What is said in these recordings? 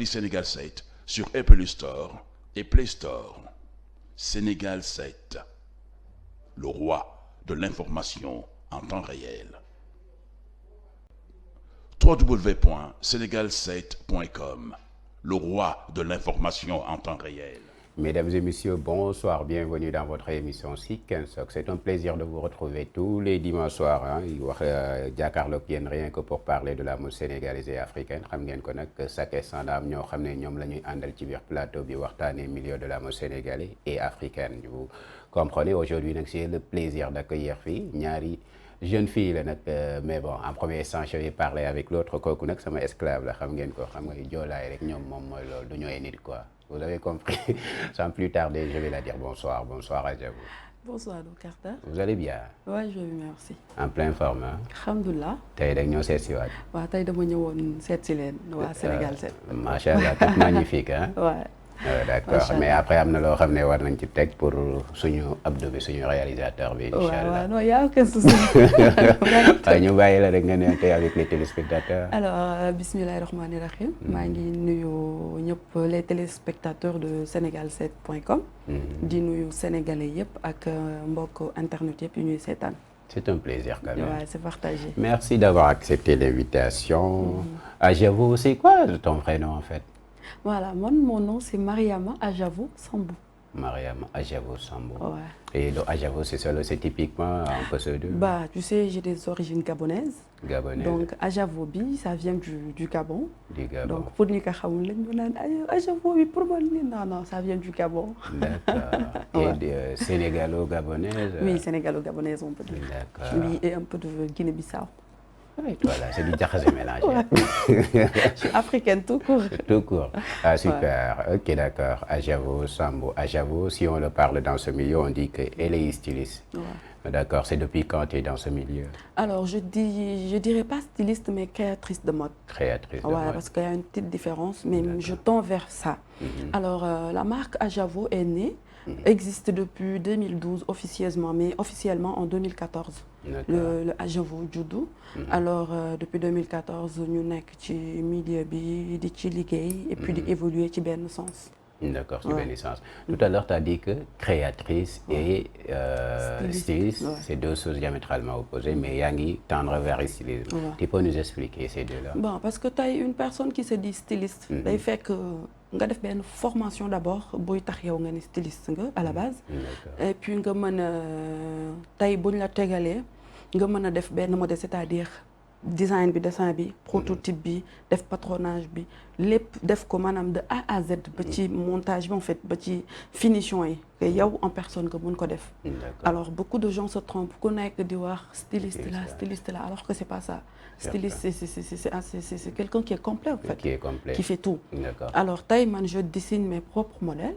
l'appli Sénégal 7 sur Apple Store et Play Store. Sénégal 7, le roi de l'information en temps réel. www.senegal7.com, le roi de l'information en temps réel. Mesdames et messieurs, bonsoir, bienvenue dans votre émission Sik and Sok. C'est un plaisir de vous retrouver tous les dimanches soirs jàkkaarloog yéen rien que pour parler de la mode sénégalaise et africaine. Xam ngeen ko nag chaque instant daam ñoo xam ne ñoom la ñuy àndal ci biir plateau bi waxtaanee milieu de la mode sénégalaise et africaine. Vous comprenez, aujourd'hui nag c'est le plaisir d'accueillir fii ñaari jeune fille la nag mais bon en premier instant je vais parler avec l'autre kooku nag sama esclave la xam ngeen ko xam nga joolaay rek ñoom moom mooy loolu du ñooy nit quoi. Vous avez compris. Sans plus tarder, je vais la dire bonsoir. Bonsoir à vous. Bonsoir, Carter. Vous allez bien? Oui, je vais bien, merci. En pleine forme, hein? Alhamdoulilah. Tey rek ñoo seet si waat. waaw tey dama ñëwoon seet si leen waa Sénégal 7. Macha allah, tout magnifique, hein? Ouais. D'accord, mais après am na loo xam ne war nañ ci teg pour suñu abdou bi suñu réalisateur bi. Incha allah non y a aucun souci. waaye ñu bàyyi la rek nga ne tey avec les téléspectateurs. Alors bismillahi rahmani rahim. maa ngi nuyu ñëpp les téléspectateurs de Sénégal7.com. di nuyu sénégalais yëpp ak mbokk internet yëpp yu ñuy seetaan. C'est un plaisir quand même. Ouais, c'est partagé. Merci d'avoir accepté l'invitation. Ajavo, c'est quoi ton prénom en fait? Voilà, mon nom c'est Mariama Ajavo Sambou. Mariama Ajavo Sambou. Ouais. Et le Ajavo, c'est typiquement un peu ce deux. Bah, tu sais, j'ai des origines gabonaises. Gabonaises. Donc Ajavo bi, ça vient du Gabon. Du Gabon. Donc pour ñi ko xamul lañ ñu naan Ajavo bi pour man non, ça vient du Gabon. D'accord. Et sénégalo-gabonaise. Oui, sénégalo-gabonaise on peut dire. D'accord. Oui, et un peu de Guinée-Bissau. Oui, voilà, c'est du jaxase mélangé. Ouais. Je suis africaine tout court. Tout court. Ah, super. Ouais. Ok, d'accord. Ajavo Sambou. Ajavo, si on le parle dans ce milieu, on dit qu'elle est styliste. Ouais. D'accord. C'est depuis quand tu es dans ce milieu? Alors, je dirais pas styliste, mais créatrice de mode. Créatrice de mode. Parce qu'il y a une petite différence, mais je tends vers ça. Alors, la marque Ajavo est née, existe depuis 2012 officiellement en 2014. Le Ajavo Judo. Alors depuis 2014 ñu nekk ci milieu bi di ci liggéey et puis di évoluer ci benn sens. D'accord, ci benn sens. Tout à l'heure tu as dit que créatrice et styliste, c'est deux choses diamétralement opposées, mais yaa ngi tendre vers stylisme. Tu peux nous expliquer ces deux-là? Bon, parce que tey une personne qui se dit styliste day fekk nga def benn formation d'abord booy tax yow nga ni styliste nga à la base. Et puis nga mën a tey buñ la tegalee nga mën a def benn modèle, c'est-à-dire design bi, dessin bi, prototype bi, def patronage bi, lépp def ko maanaam de A à Z ba ci montage bi en fait ba ci finition yi que yow en personne nga mën ko def. Alors beaucoup de gens se trompent ku nekk di wax styliste là alors que c'est pas ça. Styliste c'est quelqu'un qui est complet en fait. Qui est complet. Qui fait tout. Alors tey man je dessine mes propres modèles.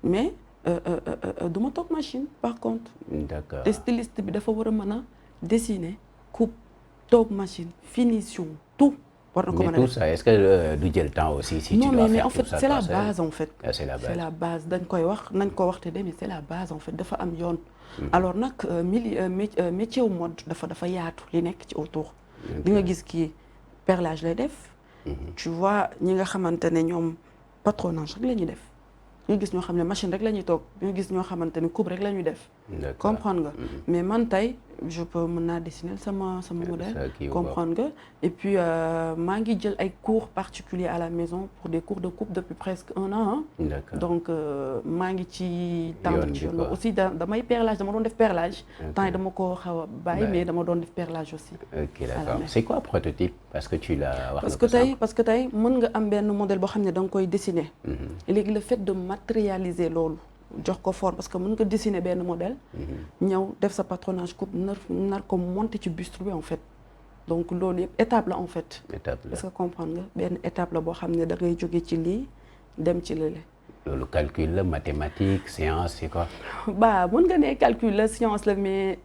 Mais du ma toog machine par contre. D'accord. te styliste bi dafa war a mën a dessiner coupe toog machine finition tout. war na ko mën a def mais tout ça est-ce que du jël temps aussi si tu dois faire tout ça? Non mais en fait c'est la base en fait. C'est la base. C'est la base dañ koy wax nañ ko waxte de mais c'est la base en fait dafa am yoon. Alors nag métier wu mode dafa yaatu li nekk ci autour. di nga gis kii perlage lay def. tu vois ñi nga xamante ne ñoom patronage rek la ñuy def. ñu gis ñoo xam ne machine rek la ñuy toog ñu gis ñoo xamante ne coupe rek la ñuy def. comprendre nga. mais man tey je peux mën naa dessiner sama modèle. comprendre nga et puis maa ngi jël ay cours particuliers à la maison pour des cours de coupe depuis presque 1 an. donc maa ngi ci tendre ci yoon aussi damay perlage dama doon def perlage. temps yi dama ko xaw a bàyyi mais dama doon def perlage aussi. ok d'accord c'est quoi prototype parce que tu l'as wax. parce que tey mën nga am benn modèle boo xam ne da nga koy dessiner. léegi le fait de matérialiser loolu. jox ko forme parce que mën nga dessiner benn modèle. ñëw def sa patronage coupe nar ko monter ci buste bi en fait. donc loolu yëpp étape la en fait. étape la est-ce que comprendre nga benn étape la boo xam ne da ngay jóge ci lii dem ci lële. loolu calcul la mathématique science c'est quoi. bah mën nga ne calcul la science la mais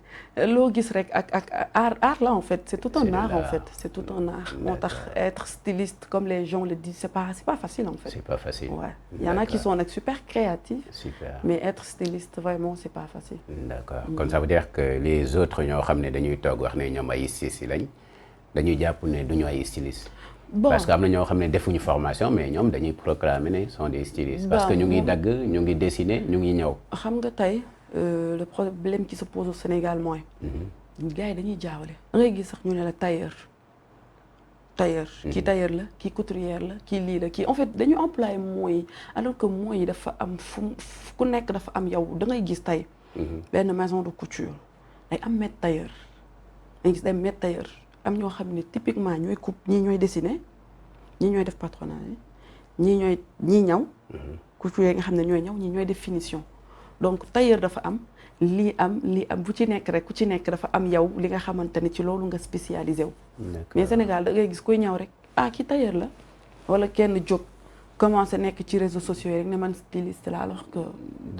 loo gis rek ak art la en fait c'est tout un art en fait c'est tout un art. moo tax être styliste comme les gens le disent c'est pas facile en fait. c'est pas facile. ouais il y en a qui sont nag super créatifs. super mais être styliste vraiment c'est pas facile. d'accord kon ça veut dire que les autres ñoo xam ne dañuy toog wax ne ñoom ay styliste lañ dañuy jàpp ne duñu ay styliste. bon parce que am na ñoo xam ne defuñu formation mais ñoom dañuy proclamer ne sont des stylistes. parce que ñu ngi dagg ñu ngi dessiner ñu ngi ñëw. xam nga tey le problème qui se pose au Sénégal mooy. gars yi dañuy jaawale. da ngay gis sax ñu ne la tailleur. kii tailleur la kii couturière la kii lii la kii en fait dañu employé mooy alors que mooy dafa am fu ku nekk dafa am yow da ngay gis tey. benn maison de couture day am maître tailleur. dañuy gis day maître tailleur am ñoo xam ne typiquement ñooy coupe ñii ñooy dessiner ñii ñooy def patronage ñii ñaw. couturier nga xam ne ñooy ñaw ñii ñooy def finition donc tailleur dafa am. lii am bu ci nekk rek ku ci nekk dafa am yow li nga xamante ne ci loolu nga spécialisé wu. mais Sénégal da ngay gis kuy ñaw rek kii tailleur la wala kenn jóg commencé nekk ci réseaux sociaux yi rek ne man styliste la alors que.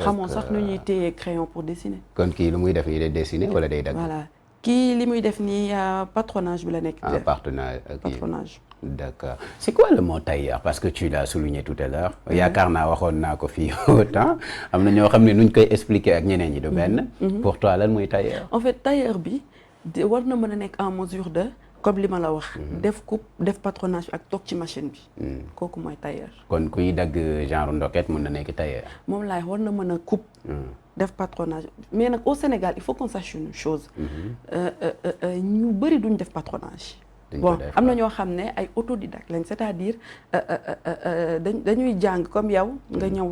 xamoon sax nu ñuy téye crayon pour dessiner. kon kii lu muy def nii day dessiner wala day dagg. voilà kii li muy def nii patronage bi la nekk. patronage. D'accord. C'est quoi le mot tailleur? Parce que tu l'as souligné tout à l'heure. yaakaar naa waxoon naa ko fii autant am na ñoo xam ne nuñ koy expliquer ak ñeneen ñi du benn. Pour toi lan mooy tailleur? En fait tailleur bi war na mën a nekk en mesure de comme li ma la wax. def coupe def patronage ak toog ci machine bi. kooku mooy tailleur. kon kuy dagg genre ndoket mën na nekk tailleur. moom laay war na mën a coupe. def patronage mais nag au Sénégal il faut qu'on sache une chose. ñu bëri duñ def patronage. bon am na ñoo xam ne ay autodidacte lañ c'est-à-dire dañuy jàng comme yow nga ñëw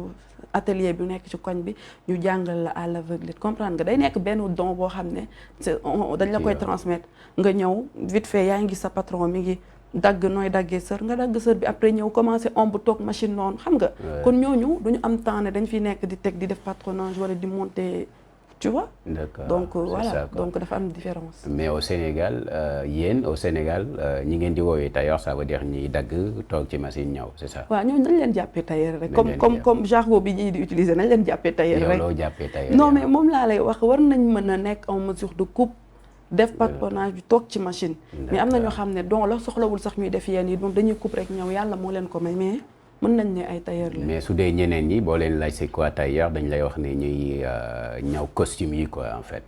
atelier bi nekk ci koñ bi ñu jàngal la à l'aveuglette comprendre nga day nekk benn don boo xam ne dañ la koy transmettre nga ñëw vite fait yaa ngi gis sa patron mi ngi dagg nooy daggee sër nga dagg sër bi après ñëw commencé omb toog machine noonu xam nga kon ñooñu duñu am temps ne dañ fi nekk di teg di def patronage wala di monter tu vois. D'accord. Donc voilà donc dafa am différence. mais au Sénégal yéen au Sénégal ñi ngeen di woowee tailleur ça veut dire ñiy dagg toog ci machine ñaw c'est ça. waaw ñooñu nañ leen jàppee tailleur rek. comme jargon bi ñii di utiliser nañ leen jàppee tailleur rek. yow loo jàppee tailleur. non mais moom laa lay wax war nañ mën a nekk en mesure de coupe. def patronage bi toog ci machine. mais am na ñoo xam ne donc la soxlawul sax ñuy def yenn yi moom dañuy coupe rek ñëw yàlla moo leen ko may mais. mën nañ ne ay tailleur la. mais su dee ñeneen ñi boo leen laaj c'est quoi tailleur dañ lay wax ne ñuy ñaw costume yi quoi en fait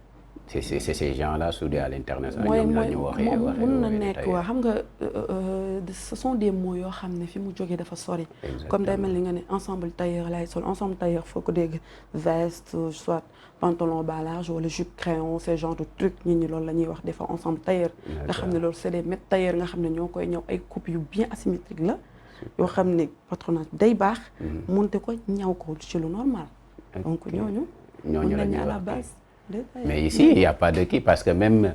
c'est ces gens là su dee à l'international ñoom la ñu waxee mën na nekk waa xam nga ce sont des mots yoo xam ne fi mu jógee dafa sori. comme day mel ni nga ne ensemble tailleur lay sol ensemble tailleur foo ko dégg veste soit pantalon bas large wala jupe crayon ce genre de truc nit ñi loolu la ñuy wax des fois ensemble tailleur. nga xam ne loolu c'est des maîtres tailleurs nga xam ne ñoo koy ñëw ay coupes yu bien asymétriques la. yoo xam ne patronage day baax. monter ko ñaw ko ci lu normal. donc ñooñu la ñuy à la base. mais ici il y a pas de kii parce que même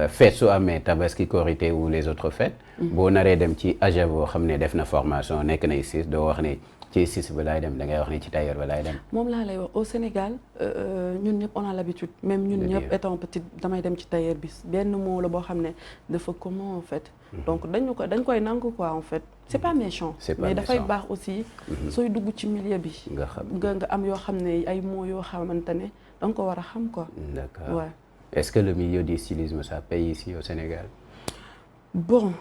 fête su amee tabaski korité ou les autres fêtes. boo naree dem ci agent boo xam ne def na formation nekk na ici doo wax ne ci sis ba laay dem da ngay wax ne ci tailleur ba laay dem. moom laa lay wax au Sénégal ñun ñëpp on a l'habitude même ñun ñëpp étant petit damay dem ci tailleur bi benn mot la boo xam ne dafa commun en fait. donc dañ koy nangu quoi en fait. c'est pas méchant. mais dafay baax aussi. sooy dugg ci milieu bi. nga am yoo xam ne ay mots yoo xamante ne da nga ko war a xam quoi. D'accord. Ouais. Est-ce que le milieu du stylisme ça paye ici au Sénégal? bon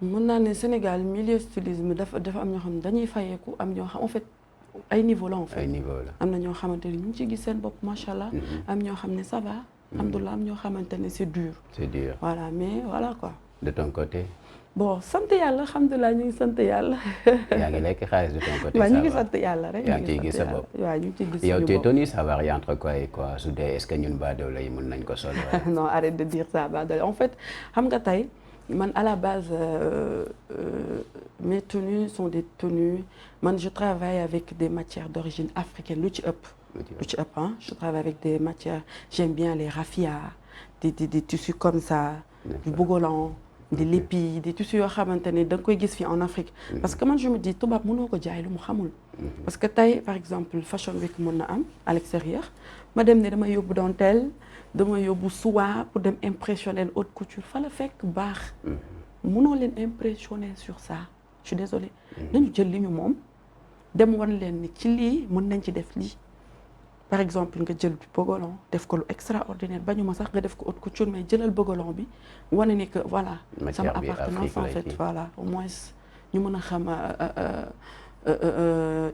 mën naa ne Sénégal milieu stylisme dafa am ñoo xam ne dañuy fayeeku am ñoo xam en fait ay niveau la en fait. ay niveau la am na ñoo xamante ne ñu ngi ci gis seen bopp macha allah. am ñoo xam ne ça va. alhamdulilah am ñoo xamante ne c'est dur. c'est dur. voilà mais voilà quoi. de ton côté. bon sant yàlla alhamdulilah ñu ngi sant yàlla. yaa ngi lekk xaalis de ton côté. waaw ñu ngi sant yàlla rek. yaa ngi ciy gis sa bopp. waaw ñu ngi ciy gis suñu bopp. yow tu es tenu ça varie entre quoi et quoi su dee est-ce que ñun baadoolo yi mën nañ ko sol. non arrête de dire ça baadoolo en fait xam nga tey man à la base mes tenues sont des tenues man je travaille avec des matières d'origine africaine lu ci ëpp. lu ci ëpp ah je travaille avec des matières j'aime bien les raffias des tissus comme ça. du bogolan. di lépi des tissus yoo xamante ne da nga koy gis fii en Afrique. parce que man je me dis tubaab mënoo ko jaay lu mu xamul. parce que tey par exemple fashion week mën na am à l'extérieur ma dem ne damay yóbbu dentelle damay yóbbu soie pour dem impressionner haute couture fa la fekk baax. mënoo leen impressionner sur ça je suis désolée. nañu jël li ñu moom dem wan leen ni ci lii mën nañ ci def lii. par exemple nga jël du bogolan def ko lu extraordinaire bañu ma sax nga def ko haute couture mais jëlal bogolan bi wane ni que voilà sama appartenance en fait voilà au moins ñu mën a xam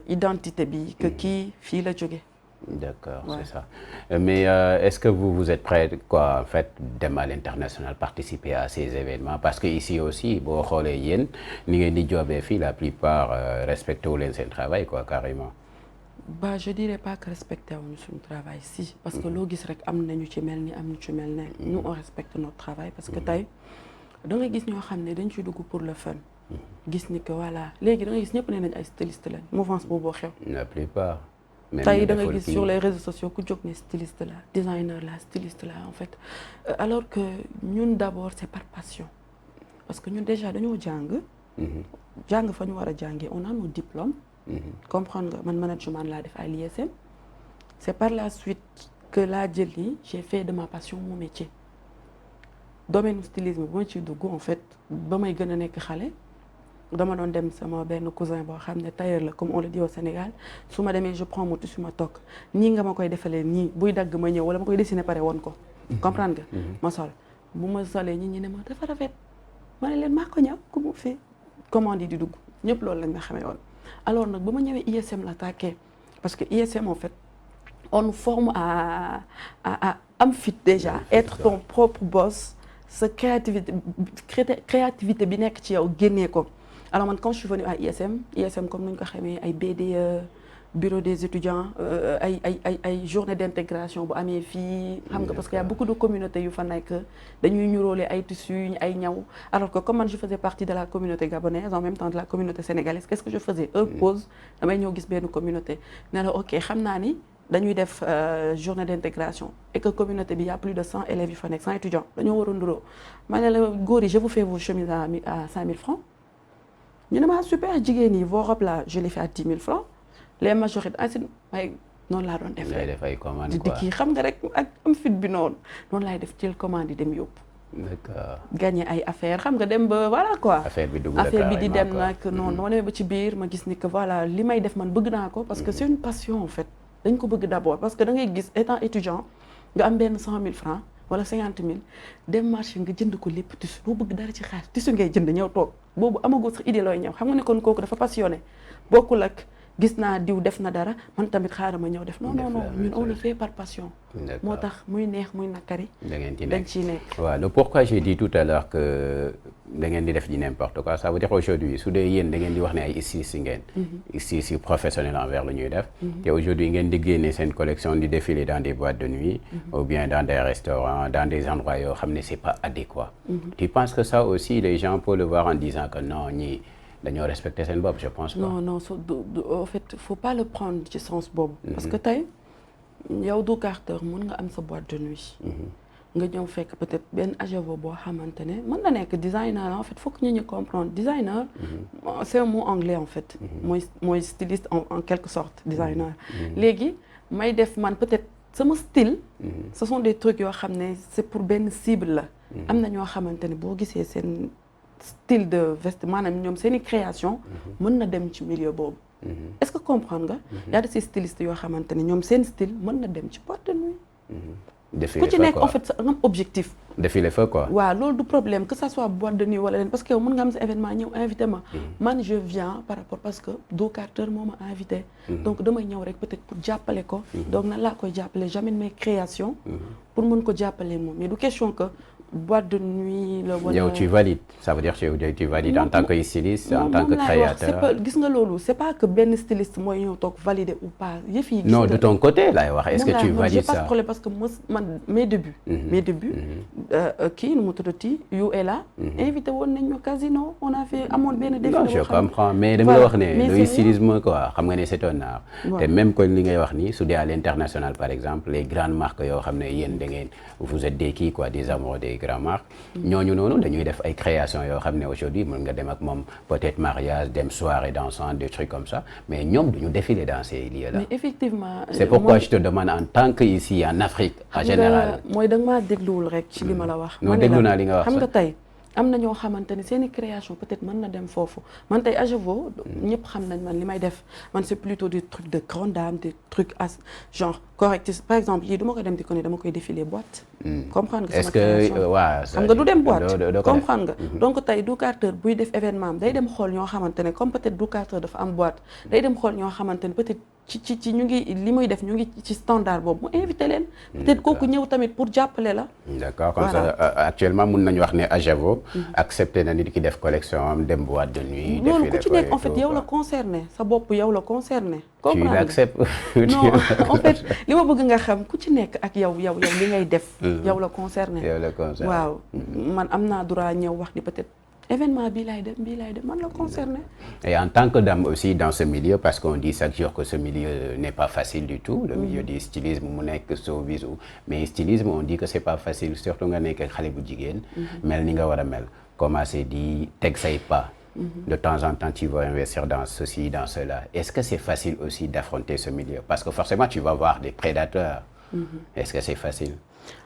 identité bi que kii fii la jóge D'accord, Ouais. c'est ça. Mais est-ce que vous êtes prêt quoi en fait dem à l'international participer à ces événements parce que ici aussi boo xoolee yéen ni ngeen di joobee fii la plupart respecté wu leen seen travail quoi carrément. Bah je dirais pas que respecté wuñu suñu travail si parce que loo gis rek am nañu ci mel ni am ñu ci mel ne nous on respecte notre travail parce que tey da nga gis ñoo xam ne dañ ciy dugg pour le fun gis ni que voilà léegi da nga gis ñëpp ne nañ ay styliste lañ mouvance boobu xew La plupart. Même tey ñu da nga deful gis fii. sur les réseaux sociaux ku jóg ne styliste la designer la styliste la en fait alors que ñun d'abord c'est par passion parce que ñun déjà dañoo jàng fa ñu war a jàngee on a nos diplômes comprendre nga man management laa def à l'ISM c'est par la suite que laa jël yi j'ai fait de ma passion mon métier domaine stylisme bu ma ciy dugg en fait ba may gën a nekk xale dama doon dem sama benn cousin boo xam ne tailleur la comme on le dit au Sénégal su ma demee je prends mon tissu ma toog nii nga ma koy defalee nii buy dagg ma ñëw wala ma koy dessiner pare woon ko comprendre nga ma sol bu ma solee ñi ne ma dafa rafet ma ne leen maa ko ñëw ku mu fi commande yi di dugg ñëpp loolu lañ ma xamee woon alors nag ba ma ñëwee ISM la tàkkee parce que ISM en fait on nous forme à am fit déjà être ton propre boss sa créativité bi nekk ci yow génnee ko alors man quand je suis venue à ISM comme ni ñu ko xamee ay BDE bureau des étudiants ay journée d'intégration bu amee fii xam nga parce que y a beaucoup de communautés yu fa nekk dañuy ñuróole ay tissus ay ñaw alors que comme man je faisais partie de la communauté gabonaise en même temps de la communauté sénégalaise qu'est-ce que je faisais pause damay ñëw gis benn communauté ne la ok xam naa ni dañuy def journée d'intégration et que communauté bi y a plus de 100 élèves yu fa nekk 100 étudiants dañoo war a nduroo ma ne la góor yi je vous fais vos chemises à 5000 francs ñu ne ma super jigéen yi vos robes là je les fais à 10 000 francs les majorités ainsi may noonu laa doon def ngay def ay commandes di kii xam nga rek ak am fit bi noonu laay def jël commande yi dem yóbbu d'accord gagner ay affaire xam nga dem ba voilà quoi affaire bi dugg affaire bi di dem nag non noo demee ba ci biir ma gis ni que voilà li may def man bëgg naa ko parce que c'est une passion en fait dañ ko bëgg d'abord parce que da ngay gis étant étudiant nga am benn 100 000 francs wala 50 000 dem marché nga jënd ko lépp tissu boo bëgg dara ci xaalis tissu ngay jënd ñëw toog boobu amagoo sax idée looy ñëw xam nga ne kon kooku dafa passionné bokkul ak gis naa diw def na dara man tamit xaaral ma ñëw def non ñun on le fait par passion moo tax muy neex muy nakari dañ ciy nekk waaw le pourquoi j'ai dit tout à l'heure que da ngeen di def di n'importe quoi ça veut dire aujourd'hui su dee yéen da ngeen di wax ne ay stylistes ngeen stylistes professionnels envers lu ñuy def te aujourd'hui ngeen di génne seen collection di défiler dans des boîtes de nuit ou bien dans des restaurants dans des endroits yoo xam ne c'est pas adéquat tu penses que ça aussi les gens peuvent le voir en disant que non ñii dañoo respecter seen bopp je pense pas. non en fait faut pas le prendre ci sens boobu. parce que tey yow du Carter mën nga am sa boîte de nuit. nga ñëw fekk peut-être benn agent boo xamante ne mën na nekk designer en fait faut que ñu comprendre designer. c'est un mot anglais en fait. mooy styliste en quelque sorte designer. léegi may def man peut-être sama style. ce sont des trucs yoo xam ne c'est pour benn cible la. am na ñoo xamante ne boo gisee seen. style de veste maanaam ñoom seen i création mën na dem ci milieu boobu est-ce que comprendre nga y a de ces stylistes yoo xamante ne ñoom seen style mën na dem ci boîte de nuit ku ci nekk en fait sa am objectif défilé fa quoi waaw loolu du problème que ça soit boîte de nuit wala leen parce que yow mën nga am sa événement ñëw invité ma man je viens par rapport parce que Do Carter moo ma invité donc damay ñëw rek peut-être pour jàppale ko donc nan laa koy jàppale j'amène mes créations pour mën ko jàppale moom mais du question que boîte de nuit la wala. yow tu valides ça veut dire que tu valides en tant que styliste en tant que créateur. gis nga loolu c'est pas que benn styliste mooy ñëw toog valider ou pas yëf yi. non de ton côté laay wax est-ce que tu valides ça. j'ai pas de problème parce que man mes débuts. kii nu mu tuddati yu est là. invité woon nañ ñu casino on a fait amoon benn défi. non je comprends mais dama la wax ne le stylisme quoi xam nga ne c'est un art. te même que li ngay wax nii su dee à l'international par exemple les grandes marques yoo xam ne yéen da ngeen vous êtes des kii quoi des amoureux des grandes marques. ñooñu noonu dañuy def ay créations yoo xam ne aujourd'hui mën nga dem ak moom peut-être mariage dem soirée dansante des trucs comme ça mais ñoom duñu défiler dans ces lieux là. mais effectivement. c'est pourquoi je te demande en tant que ici en Afrique en général. mooy da nga maa dégluwul rek ci li ma la wax. non déglu naa li nga wax xam nga tey am na ñoo xamante ne seen i création peut-être mën na dem foofu man tey Agevo ñëpp xam nañ man li may def man c'est plutôt des trucs de grande dame des trucs genre correctif par exemple yii du ma ko dem di ko ne dama koy défiler boîte. comprendre nga sama création est-ce que waaw xam nga du dem boîte comprendre nga. donc tey Do Carter buy def événement am day dem xool ñoo xamante ne comme peut-être Do Carter dafa am boîte day dem xool ñoo xamante ne peut-être ci ñu ngi li muy def ñu ngi ci standard boobu mu invité leen. peut-être kooku ñëw tamit pour jàppale la. d'accord comme ça actuellement mun nañu wax ne Ajavo. accepté na nit ki def collection am dem boîte de nuit. loolu ku ci nekk en fait yow la concerné sa bopp yow la concerné. comprendre tu l'acceptes. non en fait li ma bëgg nga xam ku ci nekk ak yow li ngay def. yow la concerné. yow la concerné waaw man am naa droit ñëw wax ni peut-être. événement bii laay dem man la concerné. Et en tant que dame aussi dans ce milieu parce qu'on dit chaque jour que ce milieu n'est pas facile du tout le milieu du stylisme mu nekk showbiz mais stylisme on dit que c'est pas facile surtout nga nekk xale bu jigéen. mel ni nga war a mel commencer di teg say pas. De temps en temps tu vas investir dans ceci dans cela est-ce que c'est facile aussi d'affronter ce milieu parce que forcément tu vas voir des prédateurs. Est-ce que c'est facile?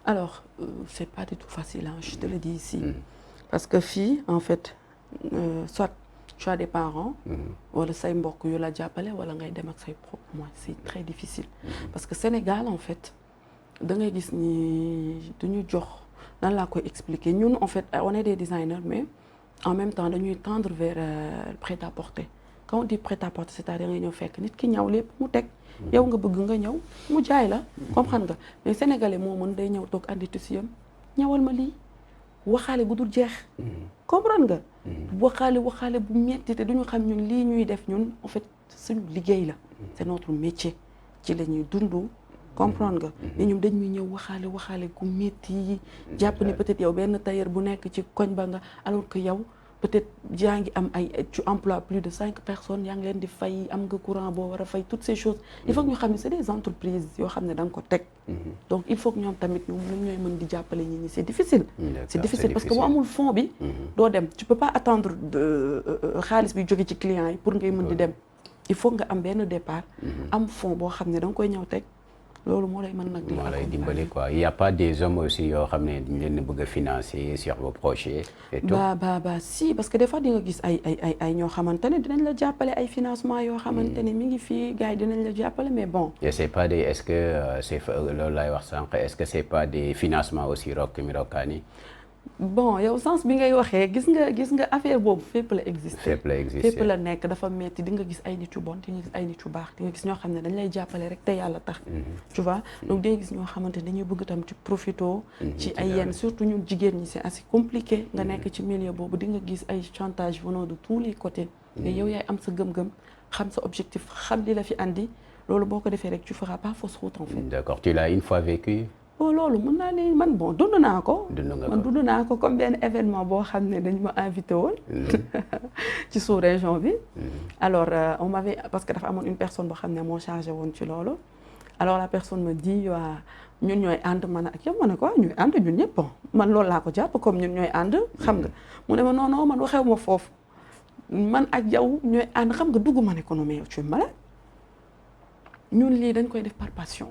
Alors c'est pas du tout facile hein, je te le dis ici. Parce que fii en fait soit tu as des parents. wala say mbokk yu la jàppale wala ngay dem ak say propres moyens c'est très difficile. parce que Sénégal en fait da ngay gis ni duñu jox nan laa koy expliquer ñun en fait on est des designers mais en même temps dañuy tendre vers prêt-à-porter. quand on dit prêt-à-porter c'est-à-dire nga ñëw fekk nit ki ñaw lépp mu teg. yow nga bëgg nga ñëw mu jaay la. comprendre nga mais sénégalais moo mën day ñëw toog andi tissu ñawal ma lii. waxaale bu dul jeex. comprendre nga. waxaale bu metti te duñu xam ñun lii ñuy def ñun en fait suñu liggéey la. c'est notre métier ci la ñuy dund. comprendre nga. mais ñun dañuy ñëw waxaale gu metti yi. jàpp ni peut-être yow benn tailleur bu nekk ci koñ ba nga alors que yow peut-être yaa ngi am tu emploies plus de 5 personnes yaa ngi leen di fay am nga courant boo war a fay toutes ces choses. il faut que ñu xam ne c'est des entreprises yoo xam ne da nga ko teg. donc il faut que ñoom tamit ñoom ñooy mën di jàppale nit ñi c'est difficile. c'est difficile parce que bu amul fond bi. doo dem tu peux pas attendre xaalis bi jóge ci clients yi pour ngay mën di dem. il faut nga am benn départ. am fond boo xam ne da nga koy ñëw teg. loolu moo lay mën nag moo lay dimbali quoi il y a pas des hommes aussi yoo xam ne dañ leen bëgg a financer sur vos projets et tout. si parce que des fois di nga gis ay ñoo xamante ne dinañ la jàppale ay financement yoo xamante ne mi ngi fii gars yi dinañ la jàppale mais bon. et c'est pas des est-ce que c'est loolu lay wax sànq est-ce que c'est pas des financements aussi rokk mi rokkaani. bon yow sens bi ngay waxee gis nga affaire boobu fépp la exister fépp la nekk dafa metti di nga gis ay nit yu bon di nga gis ay nit yu baax di nga gis ñoo xam ne dañ lay jàppale rek te yàlla tax tu vois donc di nga gis ñoo xamante ne dañuy bëgg tam ci profito ci ay yenn surtout ñun jigéen ñi c'est assez compliqué nga nekk ci milieu boobu di nga gis ay chantage venant de tous les côtés mais yow yaay am sa gëm-gëm xam sa objectif xam li la fi andi loolu boo ko defee rek tu feras pas fausse route en fait. D'accord, tu l'as une fois vécu. bon loolu mën naa ne man bon dund naa ko. dund naa ko comme benn événement boo xam ne dañ ma invité woon. ci sous-région bi. alors on m'avait parce que dafa amoon une personne boo xam ne moo chargé woon ci loolu. alors la personne me dit waa ñun ñooy ànd man ak yow ma ne ko ñooy ànd ñun ñëpp bon man loolu laa ko jàpp comme ñun ñooy ànd. xam nga mu ne ma non non man waxew ma foofu man ak yow ñooy ànd xam nga dugg ma ne ko non mais yow tu es malade ñun lii dañ koy def par passion.